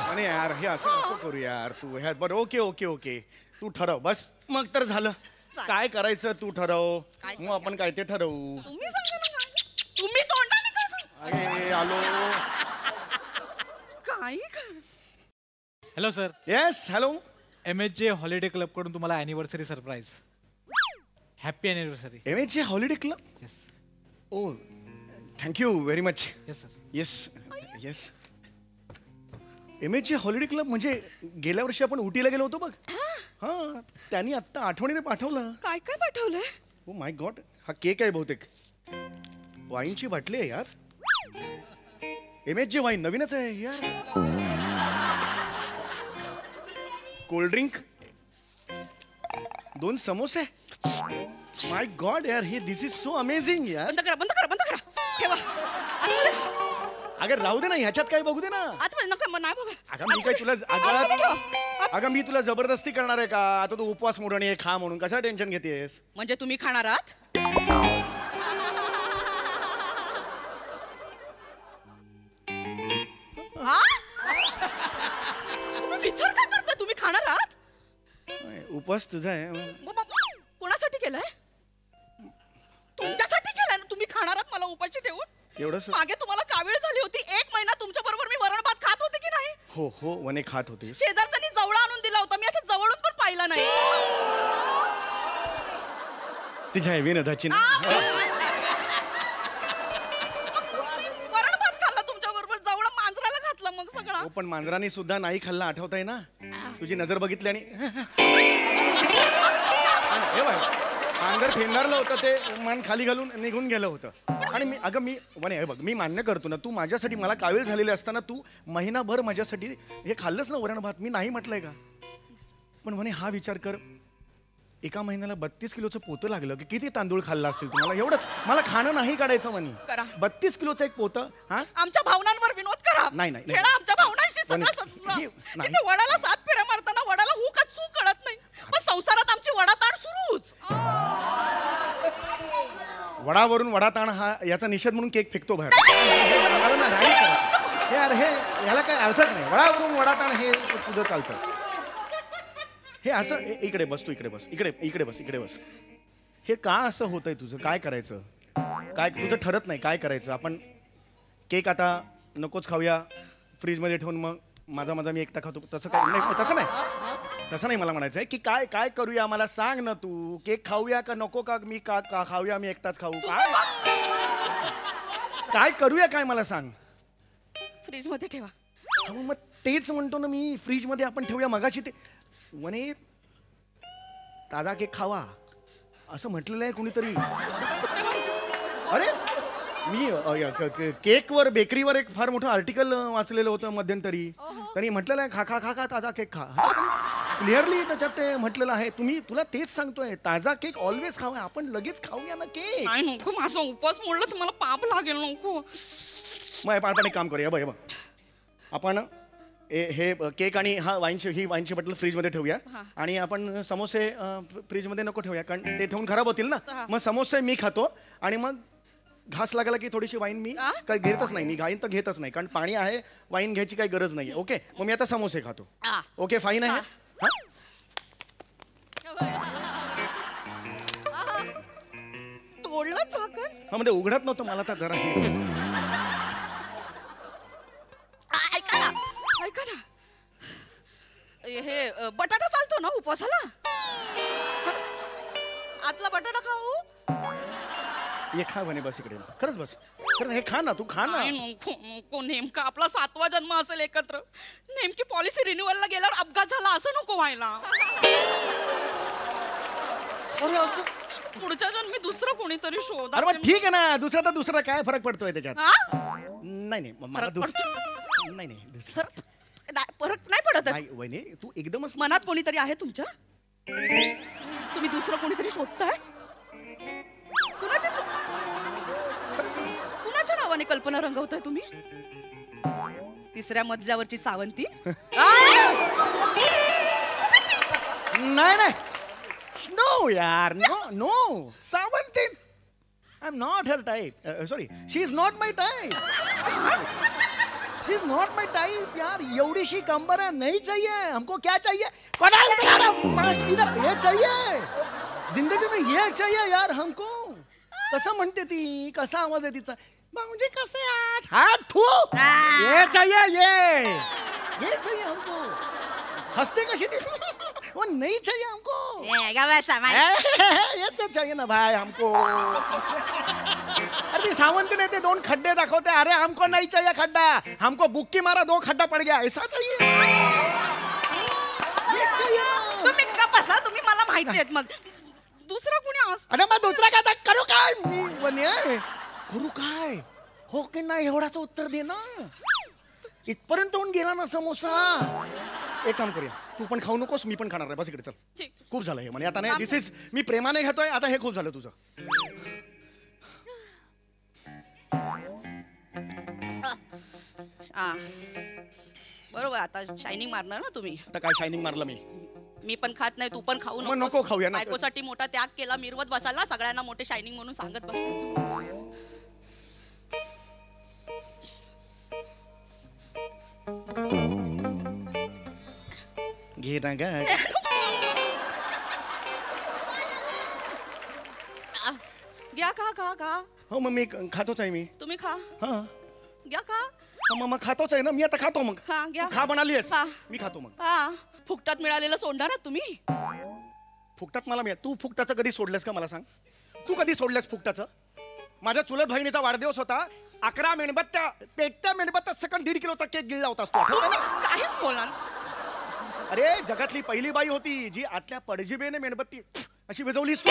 वने यार हे असं नको करू यार तू. ह्या बरं ओके ओके ओके तू ठरव बस. मग तर झालं. काय करायचं तू ठरव. मग आपण काय ते ठरवू. तुम्ही सांगा ना. तुम्ही तोंडाने काय. अरे आलो. काय hello sir. Yes hello. MHJ holiday club कडून तुम्हाला anniversary surprise. Happy anniversary. MHJ holiday club. Yes. Oh thank you very much. Yes sir. Yes yes. MHJ holiday club म्हणजे गेल्या वर्षी आपण उटीला गेलो होतो बघ. हा त्यांनी आत्ता आठवणीने पाठवलं. काय काय पाठवलंय? ओ माय गॉड हा केक आहे बहुतेक. वाईनची बाटली आहे यार. MHJ वाईन नवीनच आहे यार. कोल्ड्रिंक 2 समोसे. माय गॉड यार हे दिस इज सो अमेझिंग यार. बंद करा बंद करा बंद करा. ठेवा. अगं राहू दे ना ह्याच्यात काय बघू दे ना. आतमध्ये नका नाही बघा. अगं मी काय तुला अगं मी तुला जबरदस्ती करणार आहे का? आता तू उपवास मोडून हे खा म्हणून कशा टेन्शन घेतेस? म्हणजे तुम्ही खाणार आहात? तुम्ही विचार का करता? तुम्ही खाणार आहात? उपवास तुझा आहे. कोणासाठी केलाय? तुमच्यासाठी केलाय ना. तुम्ही खाणार आहात मला उपाशी ठेवून? एवढंच. मागे तुम्हाला कावीळ झाली होती. 1 महिना तुमच्या बरोबर मी वरण भात खात होते की नाही? हो हो वने खात होते. शेजारच्यांनी जवळ आणून दिला होता. मी असं जवळून पण पाहिला नाही. तिच्या विनोदाची पण मांजराने सुद्धा नाही खाल्ला, आठवत आहे ना? तुझी नजर बघितली आणि हे बघ, मांजर फेंदारलं होतं, ते मान खाली घालून निघून गेलं होतं. आणि मी मी म्हणे हे बघ, मी मान्य करतो ना, तू माझ्यासाठी, मला कावीळ झालेले असताना तू महिनाभर माझ्यासाठी हे खाल्लंस ना वरण भात, मी नाही म्हटलंय का? पण म्हणे हा विचार कर, एका महिन्याला 32 किलोचं पोतं लागलं की किती तांदूळ खाल्ला असेल तुम्हाला? एवढंच, मला खाणं नाही काढायचं म्हणे. 32 किलोचं एक पोतं. हा, आमच्या भावनांवर विनोद करा. नाही आमच्या भावनांशी सगळं वडाला 7 फेऱ्या मारताना वडाला हू का चूक कळत नाही, पण संसारात आमची वडाताण सुरूच. वडावरून वडाताण हा याचा निषेध म्हणून केक फेकतो बाहेर. हे यार, हे याला काय अर्थच नाही. वडावरून वडाताण हे तुझं चालतं. हे असं इकडे बस, तू इकडे बस, इकडे बस. हे का असं होतंय तुझं? काय करायचं? काय तुझं ठरत नाही काय करायचं? आपण केक आता नकोच खाऊया, फ्रीजमध्ये ठेवून मग माझा मी एकटा खातो, तसं काय नाही. तसं नाही मला म्हणायचं आहे की काय करूया, मला सांग ना तू. केक खाऊया का नको, का मी का खाऊया, मी एकटाच खाऊ? काय करूया, काय मला सांग. फ्रीज मध्ये ठेवा. मग तेच म्हणतो ना मी, फ्रीज मध्ये आपण ठेवूया. मगाशी ते म्हणे ताजा केक खावा असं म्हटलेलं आहे कुणीतरी. अरे मी केकवर, बेकरीवर एक फार मोठं आर्टिकल वाचलेलं होतं मध्यंतरी. त्यांनी म्हटलेलं आहे खा ताजा केक खा. क्लिअरली त्याच्यात ते म्हटलेलं आहे. तुला तेच सांगतोय, ताजा केक ऑलवेज खावा. आपण लगेच खाऊया ना केक. नाही नको, माझा उपवास मोडला तर मला पाप लागेल. नको. मग आपण एक काम करूया, बघ आपण हे केक आणि ही वाईनची बॉटल फ्रीजमध्ये ठेवूया. आणि आपण समोसे फ्रीजमध्ये नको ठेवूया, कारण ते ठेवून खराब होतील ना. मग समोसे मी खातो आणि मग घास लागला की थोडीशी वाईन मी काही घेतच नाही. मी वाईन तर घेतच नाही, कारण पाणी आहे, वाईन घ्यायची काही गरज नाही. ओके, मग मी आता समोसे खातो. ओके, फाईन आहे. तोडलं झाकण. म्हणजे उघडत नव्हतं मला तर जरा. ऐका ना, हे बटाटा चालतो ना उपवासाला? आतला बटाटा खाऊ? हे खा म्हणे, बस इकडे. खरंच बस, खरंच हे खा ना, तू खा ना. नको, नेमका आपला 7वा जन्म असेल एकत्र. नेमकी पॉलिसी रिन्युअलला गेल्यावर अपघात झाला असं नको व्हायला. अरे असं पुढच्या जन्मी दुसरं कोणीतरी शोधा. अरे मग ठीक आहे ना, दुसरा काय फरक पडतोय त्याच्यात? नाही मला नाही दुसरा फरक नाही पडत. वहिनी तू एकदमच मनात कोणीतरी आहे तुमच्या? तुम्ही दुसरं कोणीतरी शोधताय? कुणाच्या नावाने कल्पना रंगवताय तुम्ही? 3ऱ्या मजल्यावरची सावंती? नाही, नो यार, no Savanti. I am not her type. Sorry, she is not my type. She is not my type यार. एवढी शी कंबर नहीं चाहिए हमको. क्या चाहिए? इधर ये चाहिए जिंदगी में, ये चाहिए यार हमको. कसं म्हणते ती, कसा आवाज आहे तिचा? म्हणजे कसे हात थू. ये चाहिए, ये चाहिए हमको. हंसते कशी ती. वो नहीं चाहिए हमको. ये तो चाहिए ना भाई हमको. अरे सावंत ने ते 2 खड्डे दाखवते. अरे हमको नहीं चाहिए खड्डा, हमको बुक्की मारा 2 खड्डा पड़ गया, ऐसा चाहिए. तुम्ही कसा, तुम्ही मला माहिती आहेत. मग दुसरा कोणी असतं? अरे मग दुसरा काय करू? काय मी बने करू काय? हो की नाही एवढाच उत्तर दे ना. इथपर्यंत होऊन गेला ना समोसा. एक काम करूया, तू पण खाऊ नकोस, मी पण खाणार आहे. बस इकडे चल. खूप झालं हे म्हणे. आता नाही, दिस इज, मी प्रेमाने घेतोय आता. हे खूप झालं तुझं. बरोबर, आता शायनिंग मारणार ना तुम्ही. आता काय शायनिंग मारलं मी पण खात नाही, तू पण खाऊ नको खाऊया ना. बायकोसाठी मोठा त्याग केला, मिरवत बसायला सगळ्यांना मोठे शायनिंग म्हणून सांगत बसला. घे ना ग. घ्या, खा. हो मग मी खातोच आहे. मी तुम्ही खा. हा घ्या, खा. मग खातोच आहे ना मी. आता खातो मग. घ्या. खा म्हणालीस, मी खातो मग. फुकटात मिळालेलं सोडणार आहात तुम्ही? फुकटात मला मिळत. तू फुकटाचं कधी सोडलंस का मला सांग? तू कधी सोडलंस फुकटाचं? माझ्या चुलत बहिणीचा वाढदिवस होता, 11 मेणबत्त्या पेटत्या मेणबत्त्या सकन 1.5 किलोचा केक गिळला होतास तू, आठवतंय ना? काय बोला अरे जगातली पहिली बाई होती जी आतल्या पडजिबेने मेणबत्ती अशी विजवलीस तू.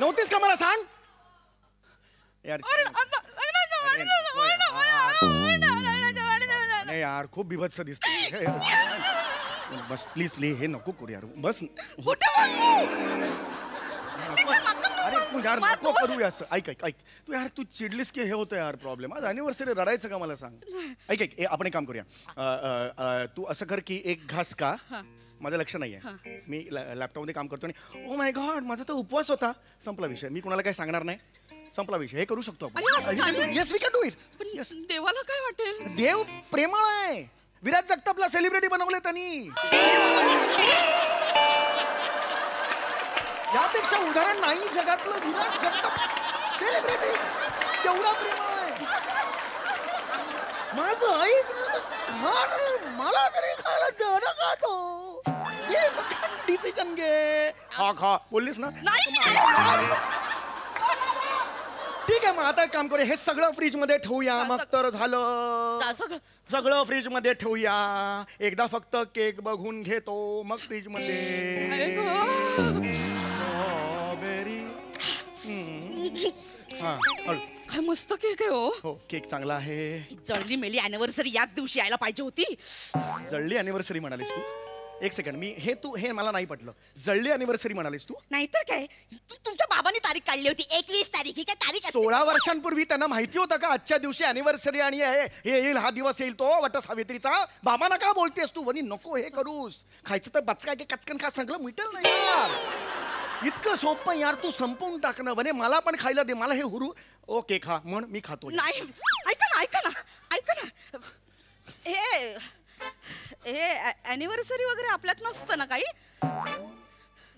नव्हतीस का मला सांग यार. अरे यार खूप बिभत्स दिसते. बस प्लीज हे नको करू यार. बस अरे तू यार नको करू असं. ऐक ऐक ऐक तू यार तू चिडलीस की हे होतं यार प्रॉब्लेम. आज अॅनिव्हर्सरी रडायचं का मला सांग. ऐक ऐक आपण एक काम करूया. तू असं कर की एक घास का माझं लक्ष नाही आहे. मी लॅपटॉपमध्ये काम करतो आणि ओ माय गॉड माझा तर उपवास होता. संपला विषय. मी कोणाला काही सांगणार नाही. संपला विषय. हे करू शकतो आपण. Yes we can do it. देवाला काय वाटेल. देव प्रेमळ आहे. विराट जगतापला सेलिब्रिटी बनवले त्यांनी. यापेक्षा उदाहरण नाही जगातलं. विराट जगताप सेलिब्रिटी एवढा प्रेमळ आहे. माझं ऐक मला तरी खायला जरा का तो डिसिजन घे. हा खा बोललीस ना. ठीक आहे मग आता एक काम करूया. हे सगळं फ्रीज मध्ये ठेवूया मग तर झालं. सगळं फ्रीज मध्ये ठेवूया. एकदा फक्त केक बघून घेतो मग फ्रीज मध्ये. काय मस्त केक आहे हो. केक चांगला आहे. जळली मेली अॅनिव्हर्सरी याच दिवशी यायला पाहिजे होती. जळली अॅनिव्हर्सरी म्हणालीस तू. एक सेकंड मी हे मला नाही पटलं. जळली अॅनिव्हर्सरी म्हणालीस तू. नाहीतर काय तुमच्या बाबांनी तारीख काढली होती 21 तारीख. ही काय तारीख 16 वर्षांपूर्वी त्यांना माहिती होतं का आजच्या दिवशी अॅनिव्हर्सरी आणि हे येईल हा दिवस येईल तो वट सावित्रीचा. बाबांना का बोलतेस तू. वनी नको हे करूस. खायचं तर बचका की कचकन खा सगळं मिटेल नाही यार. इतकं सोपं यार. तू संपवून टाकणं म्हणे मला पण खायला दे. मला हे हुरू. ओके खा म्हण मी खातो. नाही ऐका ना हे अॅनिव्हर्सरी वगैरे आपल्यात नसतं ना काही.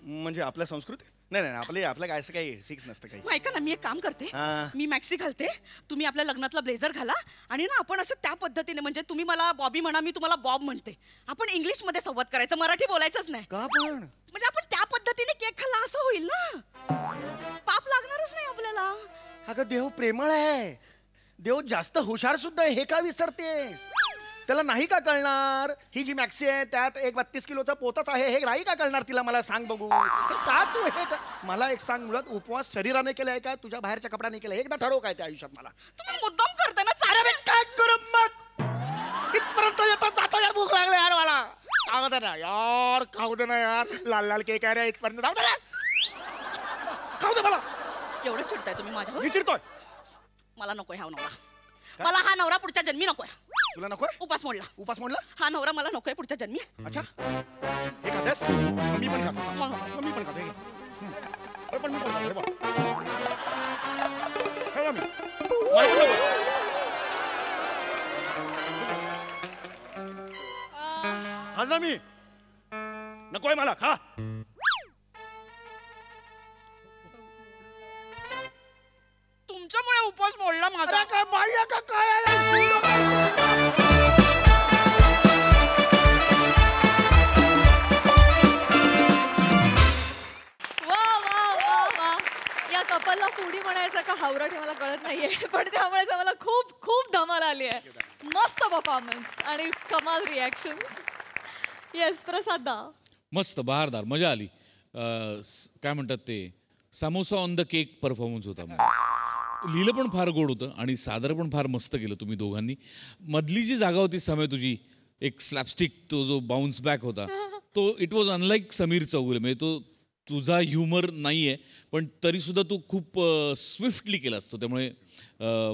म्हणजे आपल्या संस्कृती नाही आपलं काय असं काही फिक्स नसतं काही. ऐका ना मी एक काम करते. मी मॅक्सी घालते. तुम्ही आपल्या लग्नातला ब्लेझर घाला आणि ना आपण असं त्या पद्धतीने म्हणजे तुम्ही मला बॉबी म्हणा मी तुम्हाला बॉब म्हणते. आपण इंग्लिश मध्ये संवाद करायचं. मराठी बोलायचंच नाही का. पण म्हणजे आपण त्या पद्धतीने केक खाल्ला असं होईल ना. पाप लागणारच नाही आपल्याला. अगं देव प्रेमळ आहे. देव जास्त हुशार सुद्धा आहे. हे का विसरतेस. त्याला नाही का कळणार. ही जी मॅक्सी आहे त्यात एक 32 किलोचा पोताच आहे. हे नाही का कळणार तिला. मला सांग बघू का तू हे मला एक सांग. मुळात उपवास शरीराने केलाय का तुझ्या बाहेरच्या कपड्याने केलाय. एकदा ठरव काय त्या आयुष्यात. मला तुम्ही मुद्दाम करताय ना. चारा काय करू मग इथपर्यंत येतो जातो यार. भूक लागली यार मला. खाऊ दे ना यार. खाऊ दे ना यार. लाल लाल केक आहे रे इथपर्यंत. जाऊ दे ना. खाऊ दे मला. एवढं चिडताय तुम्ही माझ्यावर. मी चिडतोय. मला नकोय हा नवरा. मला हा नवरा पुढच्या जन्मी नकोय. तुला नकोय. उपास मोडला. हा नवरा मला नकोय पुढच्या जन्मी. अच्छा हे खातेस. मी पण खातो. मी पण खातो. हे पण मी पण खातो. हे बघ खाल्ला मी. नकोय मला. खा. तुमच्यामुळे उपवास मोडला माझा. काय बाह्य का काय. या कपलला फुडी म्हणायचं का हावरट हे मला कळत नाहीये पण त्यामुळे मला खूप खूप धमाल आली आहे. मस्त परफॉर्मन्स आणि कमाल रिॲक्शन. येस प्रसादा. मस्त बहारदार मजा आली. काय म्हणतात ते samosa on the cake performance होता. लिहिलं पण फार गोड होतं आणि सादर पण फार मस्त केलं तुम्ही दोघांनी. मधली जी जागा होती समय तुझी एक स्लॅपस्टिक तो जो बाउन्स बॅक होता तो it was unlike Sameer Chaugule. म्हणजे तो तुझा ह्युमर नाही आहे पण तरीसुद्धा तू खूप स्विफ्टली केलास तो. त्यामुळे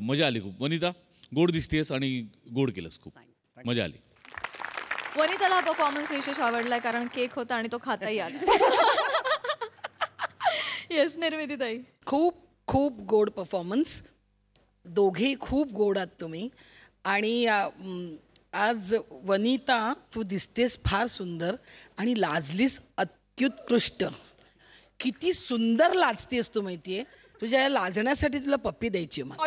मजा आली खूप. वनिता गोड दिसतेस आणि गोड केलंस खूप. मजा आली. वनिताला हा परफॉर्मन्स विशेष आवडलाय कारण केक होता आणि तो खाताही आला. येस निर्मितीताई. खूप खूप गोड परफॉर्मन्स. दोघेही खूप गोड आहात तुम्ही. आणि आज वनिता तू दिसतेस फार सुंदर आणि लाजलीस अत्युत्कृष्ट. किती सुंदर लाजतेस तू माहितीये. तुझ्या या लाजण्यासाठी तुला पप्पी द्यायची मला.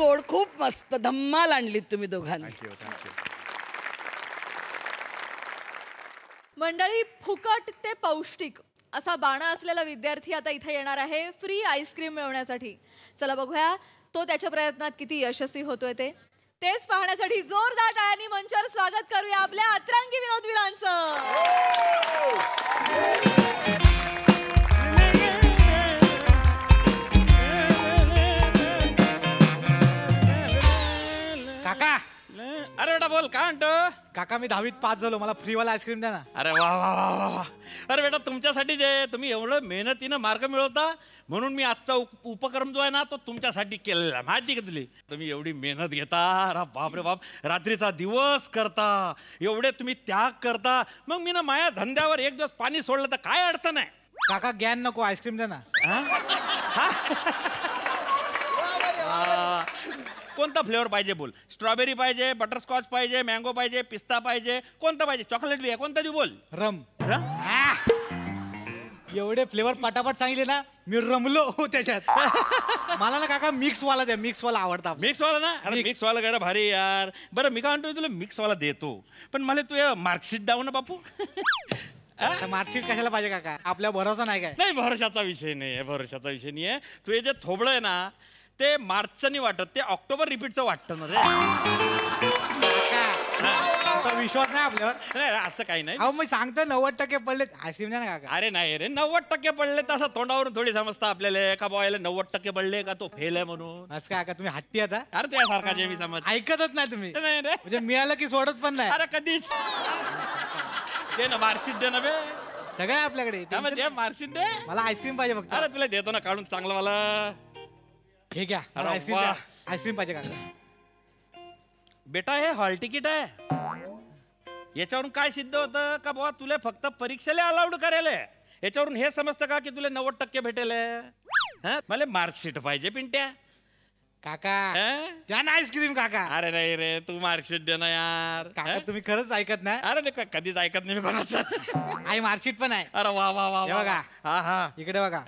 गोड, खूप मस्त, धम्माल आणलीत तुम्ही दोघांनी. मंडळी, फुकट ते पौष्टिक असा बाणा असलेला विद्यार्थी आता इथे येणार आहे फ्री आईस्क्रीम मिळवण्यासाठी. चला बघूया तो त्याच्या प्रयत्नात किती यशस्वी होतोय तेच पाहण्यासाठी जोरदार टाळ्यांनी मंचावर स्वागत करूया आपल्या अतरंगी विनोदवीरांचं. काका, अरे बेटा बोल, काय म्हणतो? काका मी 10वीत पास झालो, मला फ्रीवाला आईस्क्रीम द्या ना. अरे वा वा वा वा वा. अरे बेटा तुमच्यासाठी जे तुम्ही एवढं मेहनतीनं मार्क मिळवता म्हणून मी आजचा उपक्रम जो आहे ना तो तुमच्यासाठी केलेला. माहिती का तुला? तुम्ही एवढी मेहनत घेता, अरे बाप रे बाप, रात्रीचा दिवस करता, एवढे तुम्ही त्याग करता, मग मी ना माझ्या धंद्यावर एक दिवस पाणी सोडलं तर काय अडचण आहे? काका ज्ञान नको, आईस्क्रीम द्या ना. कोणता फ्लेवर पाहिजे बोल? स्ट्रॉबेरी पाहिजे, बटरस्कॉच पाहिजे, मँगो पाहिजे, पिस्ता पाहिजे, कोणता पाहिजे? चॉकलेट बी आहे, कोणता देऊ बोल? रम. रम? एवढे फ्लेवर पटापट सांगितले ना, मी रमलो त्याच्यात. मला ना काका मिक्सवाला द्या, मिक्सवाला आवडता. मिक्सवाला ना? अरे मिक्सवाला काय भारी यार. बरं मी काय म्हणतो, तुला मिक्सवाला देतो, पण मला तू मार्कशीट दाव ना बापू. मार्कशीट कशाला पाहिजे काका? आपल्या भरोसा नाही काय? नाही, भरोशाचा विषय नाही आहे, भरोशाचा विषय नाही आहे. तू हे जे थोबडं आहे ना ते मार्चचं नाही वाटत, ते ऑक्टोबर रिपीटचं वाटतं ना रे. विश्वास नाही आपल्यावर? नाही असं काही नाही. अहो मी सांगतो 90% पडले आईस्क्रीम द्या ना काका. अरे नाही रे, 90% पडले तसं तोंडावरून थोडी समजतं आपल्याला का बॉयला 90% पडले का तो फेल आहे म्हणून. असं काय का तुम्ही हट्टी आता? अरे त्यासारखा जे मी समज ऐकतच नाही तुम्ही. नाही रे, म्हणजे मिळालं की सोडत पण नाही. अरे कधीच दे ना मार्कशीट, दे ना बे. सगळं आपल्याकडे मार्कशीट दे. मला आईस्क्रीम पाहिजे फक्त. अरे तुला देतो ना काढून चांगलं मला. हे घ्या, आईस्क्रीम आईस्क्रीम पाहिजे काका. बेटा हे हॉल तिकीट आहे. याच्यावरून काय सिद्ध होतं का बाबा तुला फक्त परीक्षेला अलाउड करायला? याच्यावरून हे समजतं का की तुला 90% भेटेल? मला मार्कशीट पाहिजे पिंट्या. काका द्या ना आईस्क्रीम काका. अरे नाही रे, तू मार्कशीट दे ना यार. काका तुम्ही खरंच ऐकत नाही? अरे ते कधीच ऐकत नाही मी कोणाचं. आई मार्कशीट पण आहे. अरे वा वा वा बघा. हा हा इकडे बघा.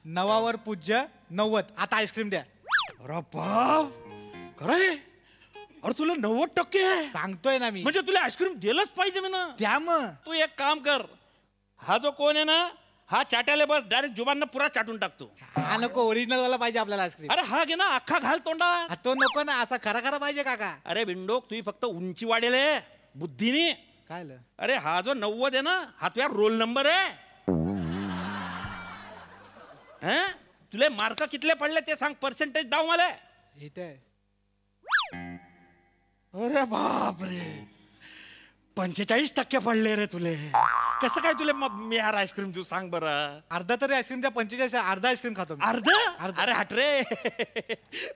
नवावर पूज्य 90. आता आईस्क्रीम द्या. अरे बाप, खरंय? अरे तुला 90% सांगतोय ना मी. म्हणजे तुला आईस्क्रीम दिलंच पाहिजे मी ना. द्या मग. तू एक काम कर, हा जो कोण आहे ना हा चाटायला बस, डायरेक्ट जुबान पुरा चाटून टाकतो. हा नको, ओरिजिनल वाला पाहिजे आपल्याला आईस्क्रीम. अरे हा घे ना, अख्खा घाल तोंडात. तो नको ना, असा खरा खरा पाहिजे काका. अरे बिंडोक, तुझी फक्त उंची वाढेल आहे बुद्धीने. काय? अरे हा जो 90 आहे ना हा तुझा रोल नंबर आहे. तुला मार्क कितले पडले ते सांग, पर्सेंटेज दाव मला. इथे अरे बाप रे, 45% पडले रे तुले. कसं काय तुला मी यार आईस्क्रीम देऊ सांग बरं? अर्धा तरी आईस्क्रीम द्या. 45 अर्धा आईस्क्रीम खातो. अर्ध? अरे हट रे.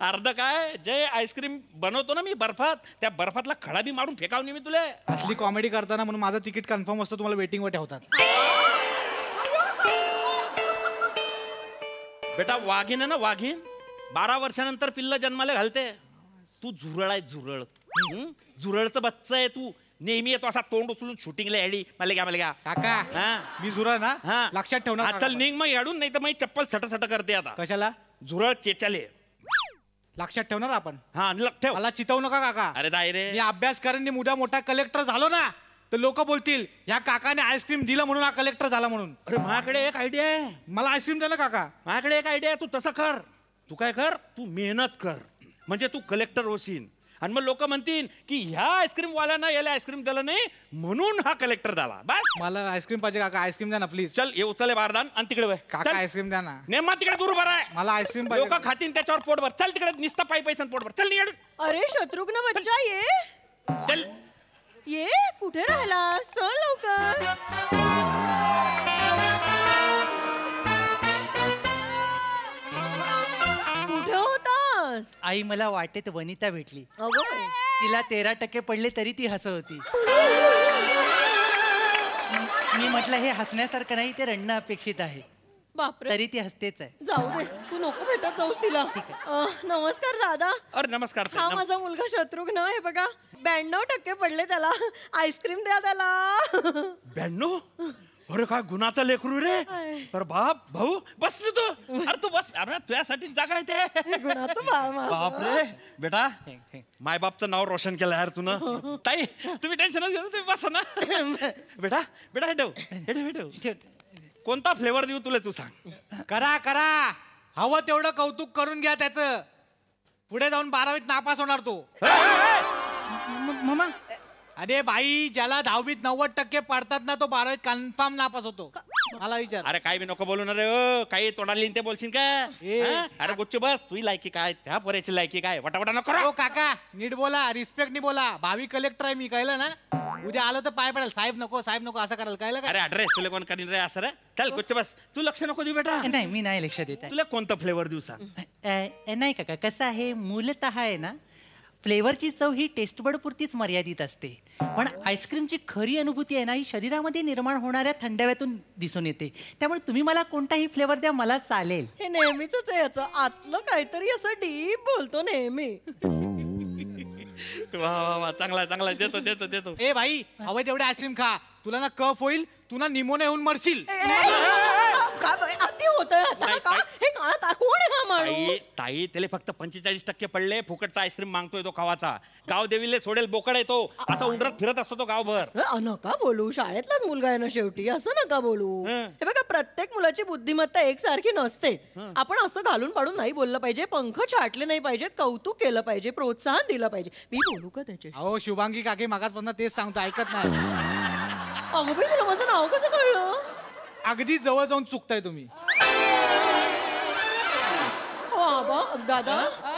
अर्ध काय, जे आईस्क्रीम बनवतो ना मी बर्फात, त्या बर्फातला खडा बी मारून फेकावणी मी तुला. असली कॉमेडी करताना म्हणून माझं तिकीट कन्फर्म असतं, तुम्हाला वेटिंग वर ठेवतात. बेटा वाघीण आहे ना, वाघीण 12 वर्षानंतर पिल्ल जन्माला घालते. तू झुरळ आहे, झुरळ. झुरळचं बच्चा आहे तू. नेहमी येतो असा तोंड उचलून शूटिंगला याडी. मला घ्या काका. मी झुरळ ना, लक्षात ठेवणार. चल निघ मग याडून, नाही तर मग चप्पल सट करते आता. कशाला? झुरळ चेचाले. लक्षात ठेवणार आपण. हा ठेव. मला चितवू नका काका. अरे जाय रे. मी अभ्यास करेन, उद्या मोठा कलेक्टर झालो ना तर लोक बोलतील ह्या काकाने आईस्क्रीम दिलं म्हणून हा कलेक्टर झाला म्हणून. अरे माझ्याकडे एक आयडिया आहे. मला आईस्क्रीम द्या ना काका. माझ्याकडे एक आयडिया आहे. तू तसं कर. तू काय कर, तू मेहनत कर, म्हणजे तू कलेक्टर होशील. आणि मग लोक म्हणतील की ह्या आईस्क्रीम वाल्यानं याला आईस्क्रीम दिलं नाही म्हणून हा कलेक्टर झाला. बस. मला आईस्क्रीम पाहिजे काका. आईस्क्रीम द्या ना प्लीज. चल ये उचले बारदान आणि तिकडे वय. काका आईस्क्रीम द्या ना. नेमा तिकडे दूर भर आहे. मला आईस्क्रीम लोक पाहिजे. खातील त्याच्यावर पोटभर. चल तिकडे निस्ता पायी पैसा पोटभर. चल निघ. अरे शत्रुघ्न बच्चा ये. चल ये, कुठे राहिला? चल लवकर. कुठे होतास? आई मला वाटेत वनिता भेटली. अगं तिला 13% पडले तरी ती हसत होती. मी म्हटलं हे हसण्यासारखं नाही, ते रडणं अपेक्षित आहे. बापरे. तरी ती हसतेच आहे. जाऊ दे, तू नको भेटत जाऊस तिला. नमस्कार दादा. अरे नमस्कार. हा माझा मुलगा शत्रुघ्न. हे बघा 92% पडले त्याला. आईस्क्रीम द्या त्याला. 92? अरे काय गुणाचा लेकरू रे. अरे बाप भाऊ बस ना तू. अरे तू बस. अरे तुझ्यासाठी जागा आहे ते. बाप रे बेटा माय बापचं नाव रोशन केलं यार तू ना. ताई तुम्ही टेन्शनच घेऊ तुम्ही बसा ना. बेटा बेटा हे ठेव हे ठेव हे ठेव. कोणता फ्लेवर देऊ तुला तू सांग. करा करा हवं तेवढं कौतुक करून घ्या त्याचं. पुढे जाऊन 12वीत नापास होणार तो. मामा अरे बाई ज्याला 10वीत 90% पडतात ना तो 12वीत कन्फर्म नापास होतो. मला विचार. अरे काय बी नको बोलू ना रे. काही तोंडाला ते बोलशील का. अरे गुच्छ बस. तुझी लायकी काय त्या पोऱ्याची लायकी काय. वटावटा नको करा. ओ काका नीट बोला रिस्पेक्टनी बोला. भावी कलेक्टर आहे मी कळलं ना. उद्या आलं तर पाय पडेल. साहेब नको असं करायला कळलं का. अरे अड्रे तुला कोण करीन रे असं रे. चल गुच्छ बस. तू लक्ष नको देऊ बेटा. नाही मी नाही लक्ष देत आहे. तुला कोणतं फ्लेवर देऊ सांग. नाही काका कसं आहे मूलतः आहे ना फ्लेवरची चव ही टेस्टबड पुरतीच मर्यादित असते. पण आईस्क्रीमची खरी अनुभूती आहे ना ही शरीरामध्ये निर्माण होणाऱ्या थंडाव्यातून दिसून येते. त्यामुळे तुम्ही मला कोणताही फ्लेवर द्या मला चालेल. हे नेहमीच आहे याचं आतलं काहीतरी असं डीप बोलतो नेहमी. वा वा वा चांगला चांगला देतो देतो देतो. ए भाई हवं तेवढे आईस्क्रीम खा. तुला ना कफ होईल. तू ना निमोनिया होऊन मरशील. काय बाई, अति होतंय आता का? हे का कोण आहे हा माणूस? ताई त्याला फक्त 45% पडले. फुकटचा आईस्क्रीम मागतोय तो गावाचा. गाव देवीले सोडेल बोकड आहे तो. असा उंडरत फिरत असतो तो गावभर. नका बोलू. शाळेतलाच मुलगा आहे ना शेवटी. असं नका बोलू. हे बघा प्रत्येक मुलाची बुद्धिमत्ता एकसारखी नसते. आपण असं घालून पाडून नाही बोललं पाहिजे. पंख छाटले नाही पाहिजेत. कौतुक केलं पाहिजे. प्रोत्साहन दिलं पाहिजे. मी बोलू का त्याचे. अहो शुभांगी काकी मागासपासून तेच सांगतो ऐकत नाही. अगं बाई तुला माझं नाव कसं कळलं. अगदी जवळ जाऊन चुकताय तुम्ही. बाबा दादा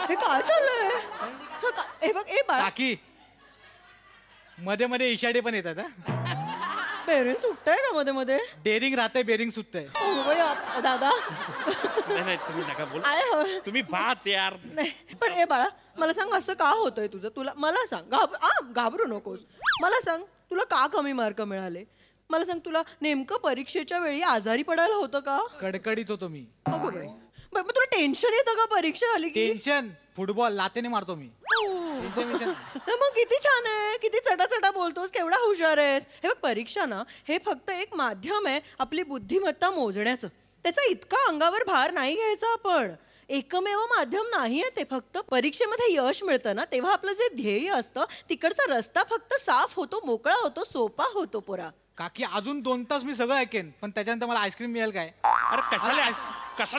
हे काय चाललंय. हे बघ ए बाळा काकी मध्ये मध्ये इशाडे पण येतात. बेरिंग सुटतंय का मध्ये मध्ये. डेअरिंग राहते बेरिंग सुटतंय. दादा नाही तुम्ही नका बोल. तुम्ही बात यार. नाही पण ए बाळा मला सांग असं का होतंय तुझं. तुला मला सांग घाबरू नकोस. मला सांग तुला का कमी मार्क मिळाले. मला सांग तुला नेमकं परीक्षेच्या वेळी आजारी पडायला होतं का. कडकडीत होतो मी. अगं बाई बरं तुला टेन्शन येतं का परीक्षा आली की. टेन्शन फुटबॉल लातेने मारतो मी. मग किती छान आहे. किती चटाचटा बोलतोस. केवढा हुशार आहेस. हे बघ परीक्षा ना हे फक्त एक माध्यम आहे आपली बुद्धिमत्ता मोजण्याचं. त्याचा इतका अंगावर भार नाही घ्यायचा आपण. एकमेव माध्यम नाहीये ते. फक्त परीक्षेमध्ये यश मिळतं ना तेव्हा आपलं जे ध्येय असतं तिकडचा रस्ता फक्त साफ होतो मोकळा होतो सोपा होतो पोरा. काकी अजून 2 तास मी सगळं ऐकेन पण त्याच्यानंतर मला आईस्क्रीम मिळेल काय. अरे कशाला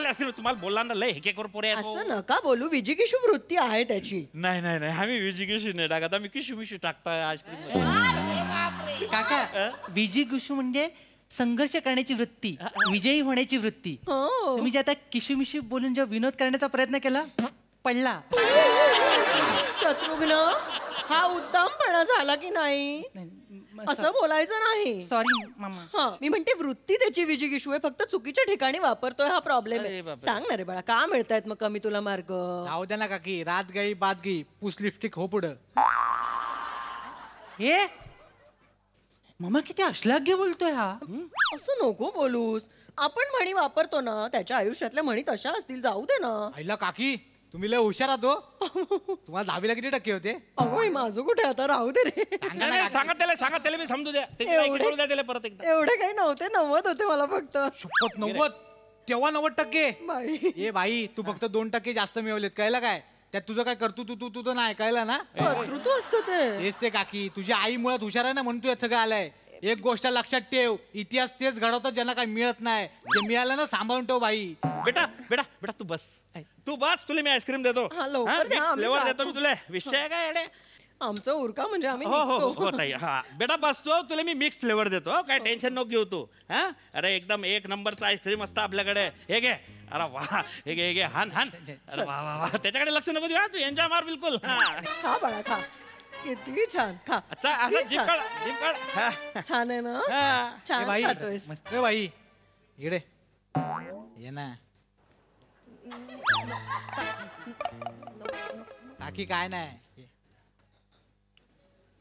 आईस्क्रीम तुम्हाला बोलला ना लय हेके करून पोरे. असं नका बोलू. विजिकिशू वृत्ती आहे त्याची. नाही नाही नाही आम्ही विजिकिशू नाही टाकत. आम्ही किशू मिशू टाकताय आईस्क्रीम. काका विजी गुशू म्हणजे संघर्ष करण्याची वृत्ती विजयी होण्याची वृत्ती. तुम्ही जे आता किशुमिशू बोलून जो विनोद करण्याचा प्रयत्न केला पडला. शत्रुघ्न हा उत्तमपणा झाला की नाही. असं बोलायचं नाही. सॉरी मामा. मी म्हणते वृत्ती त्याची विजिगिशू आहे. फक्त चुकीच्या ठिकाणी वापरतोय हा प्रॉब्लेम आहे. सांग ना रे बाळा का मिळतायत मग कमी तुला मार्क. जाऊ द्या ना काकी. रात गई बात गई पुस लिपस्टिक हो पुढं. हे मामा किती अश्लाघ्य बोलतोय हा. असं नको बोलूस. आपण म्हणी वापरतो ना त्याच्या आयुष्यातल्या म्हणी तशा असतील. जाऊ दे ना. आईला काकी तुम्ही लय हुशार आहात. तुम्हाला 10वीला किती टक्के होते. अगो माझं कुठे आता राहू दे रे. सांगा त्याला मी समजू द्या. परत एकदा. एवढे काही नव्हते 90 होते मला फक्त. 90 तेव्हा 90%. ए बाई तू फक्त 2% जास्त मिळवलेत कळलं काय. त्यात तुझं काय करतो तू तुझं नाही कळलं ना. कर्तृत्व असतं ते. तेच ते काकी तुझी आई मुळात हुशार आहे ना म्हणून तू यात सगळं आलंय. एक गोष्ट लक्षात ठेव इतिहास तेच घडवतात ज्यांना काही मिळत नाही. जे मिळालं ना सांभाळून ठेव बाई. बेटा बेटा बेटा तू बस तुला मी आईस्क्रीम देतो. फ्लेवर देतो मी तुला. विषय काय अडे आमचं उरका म्हणजे आम्ही हो ताई. हा बेटा बसतो तुला मी मिक्स फ्लेवर देतो. काय टेन्शन नको घेऊ तू. हा अरे एकदम 1 नंबरचा आईस्क्रीम असतं आपल्याकडे. हे घे. अरे वा हे घे हान. अरे वा वा त्याच्याकडे लक्ष नको देऊ. तू एन्जॉय मार बिलकुल. खा बाळा खा. किती छान खा. छान आहे ना. छान खातोयस. बाई इकडे ये ना. काकी काय नाही.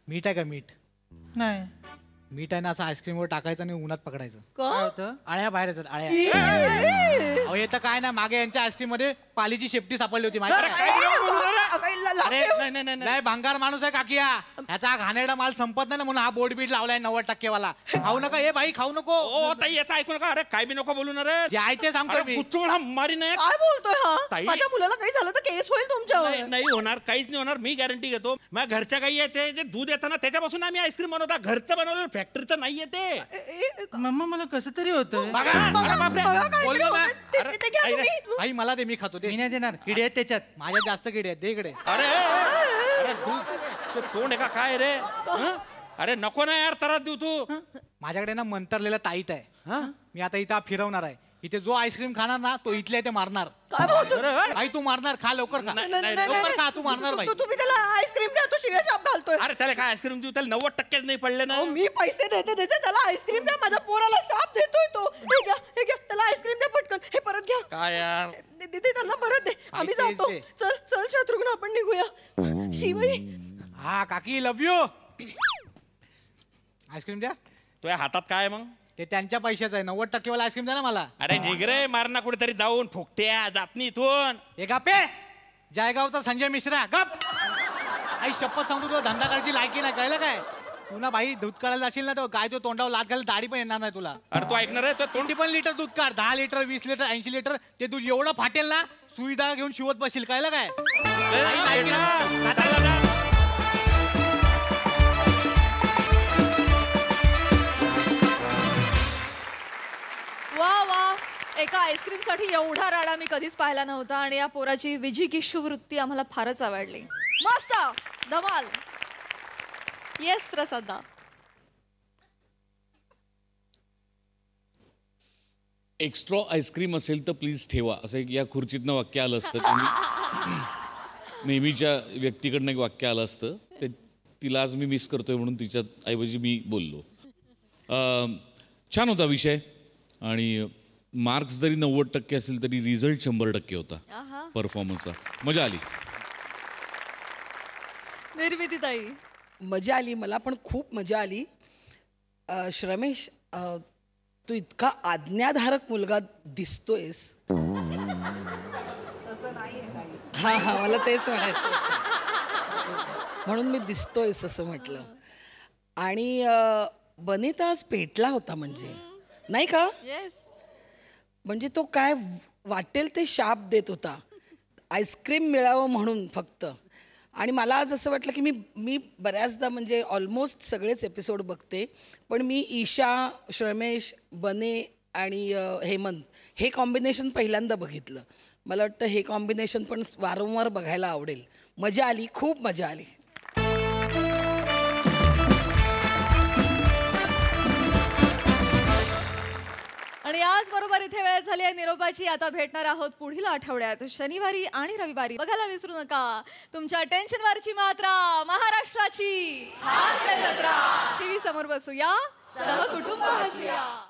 मीठ आहे का. मीठ नाही. मीठ आहे ना असं आईस्क्रीम वर टाकायचं आणि उन्हात पकडायचं. काय होतं. आळ्या बाहेर येतात आळ्या. अहो येतं काय ना मागे यांच्या आईस्क्रीम मध्ये पालीची शेपटी सापडली होती माहिती. अरे नाही भंगार माणूस आहे काकिया, ह्याचा घाणेरडा माल संपत नाही ना म्हणून हा बोर्ड बीट लावलाय 90% वाला. खाऊ नका हे बाई, खाऊ नको. ओ ताई याचं ऐकू नका. अरे काय बी नको बोलू ना रे. जे आहे ते सांगतो मी. कुचून मारी नाही. काय बोलतोय हा? ताई. माझ्या मुलाला काही झालं तर केस होईल तुमच्यावर. नाही होणार, काहीच नाही होणार. मी गॅरंटी घेतो. माझ्या घरच्या गाई आहे ते जे दूध येतं ना त्याच्यापासून आम्ही आईस्क्रीम बनवता. घरचं बनवलं फॅक्टरीचं नाही येते. मम्मा मला कसं तरी होतं. आई मला दे, मी खातो. मी नाही देणार, किडे आहेत त्याच्यात. माझ्या जास्त किडे आहेत, दे इकडे. अरे तू तोंड आहे का काय रे? अरे नको ना यार, त्रास देऊ तू. माझ्याकडे ना मंतरलेला ताईत आहे. मी आता इथं फिरवणार आहे. इथे जो आईस्क्रीम खाणार ना तो इथल्या इथे मारणार. आई तू मारणार, खा लवकर खा. लवकर खा, तू मारणार बाई. तुम्ही त्याला आईस्क्रीम द्या, तो शिव्या शाप घालतोय. अरे त्याला काय आईस्क्रीम देऊ? त्याला 90%च नाही पडले ना. मी पैसे देते त्याला आईस्क्रीम द्या. माझ्या पोराला शाप देतोय तो. हे घ्या त्याला आईस्क्रीम द्या पटकन. हे परत घ्या. काय यार? दे त्यांना परत दे. आम्ही जातो. चल शत्रुघ्न आपण निघूया. शिवाई. हा काकी लव्ह यू. आईस्क्रीम द्या. तुझ्या हातात काय मग? ते त्यांच्या पैशाचं आहे. 90% वाला आईस्क्रीम द्या ना मला. अरे निघ रे, मारणा कुठेतरी जाऊन फुकट्या जात नाही इथून. हे गप्पे जयगावचा संजय मिश्रा गप. आई शपथ सांगतो तुला धंदा करायची लायकी नाही, कळलं काय? तू ना बाई दूध काढायला जाशील ना, तो काय तो तोंडावर लात घाल, दाढी पण येणार नाही तुला. अरे तू ऐकणार आहे? कोणती पण लिटर दूध काढ, 10 लिटर 20 लिटर 80 लिटर, ते दूध एवढं फाटेल ना, सुविधा घेऊन शिवत बसशील, कळलं काय? वा वा, एका आईस्क्रीम साठी एवढा राडा मी कधीच पाहिला नव्हता. आणि या पोराची विजी वृत्ती आम्हाला फारच आवडली. मस्त, धमाल. येस प्रसादा. एक्स्ट्रा आईस्क्रीम असेल तर प्लीज ठेवा, असं एक या खुर्चीतनं वाक्य आलं असतं. नेहमीच्या व्यक्तीकडनं एक वाक्य आलं असतं ते. तिला आज मी मिस करतोय म्हणून तिच्या ऐवजी मी बोललो. छान होता विषय. आणि मार्क्स जरी 90% असेल तरी रिझल्ट 100% होता परफॉर्मन्सचा. मजा आली. निर्मिती ताई. मजा आली, मला पण खूप मजा आली. श्रमेश, तू इतका आज्ञाधारक मुलगा दिसतोयस. हा मला तेच म्हणायचं, म्हणून मी दिसतोयस असं म्हटलं. आणि बनिता आज पेटला होता, म्हणजे नाही का? म्हणजे तो काय वाटेल ते शाप देत होता आईस्क्रीम मिळावं म्हणून फक्त. आणि मला आज असं वाटलं की मी बऱ्याचदा म्हणजे ऑलमोस्ट सगळेच एपिसोड बघते, पण मी ईशा, श्रमेश, बने आणि हेमंत हे कॉम्बिनेशन पहिल्यांदा बघितलं. मला वाटतं हे कॉम्बिनेशन पण वारंवार बघायला आवडेल. मजा आली, खूप मजा आली. आणि आज बरोबर इथे वेळ झाली आहे निरोपाची. आता भेटणार आहोत पुढील आठवड्यात शनिवारी आणि रविवारी. बघायला विसरू नका तुमच्या टेन्शनवरची मात्रा, महाराष्ट्राची हास्य जत्रा. टीव्ही समोर बसूया, सहकुटुंब हसूया.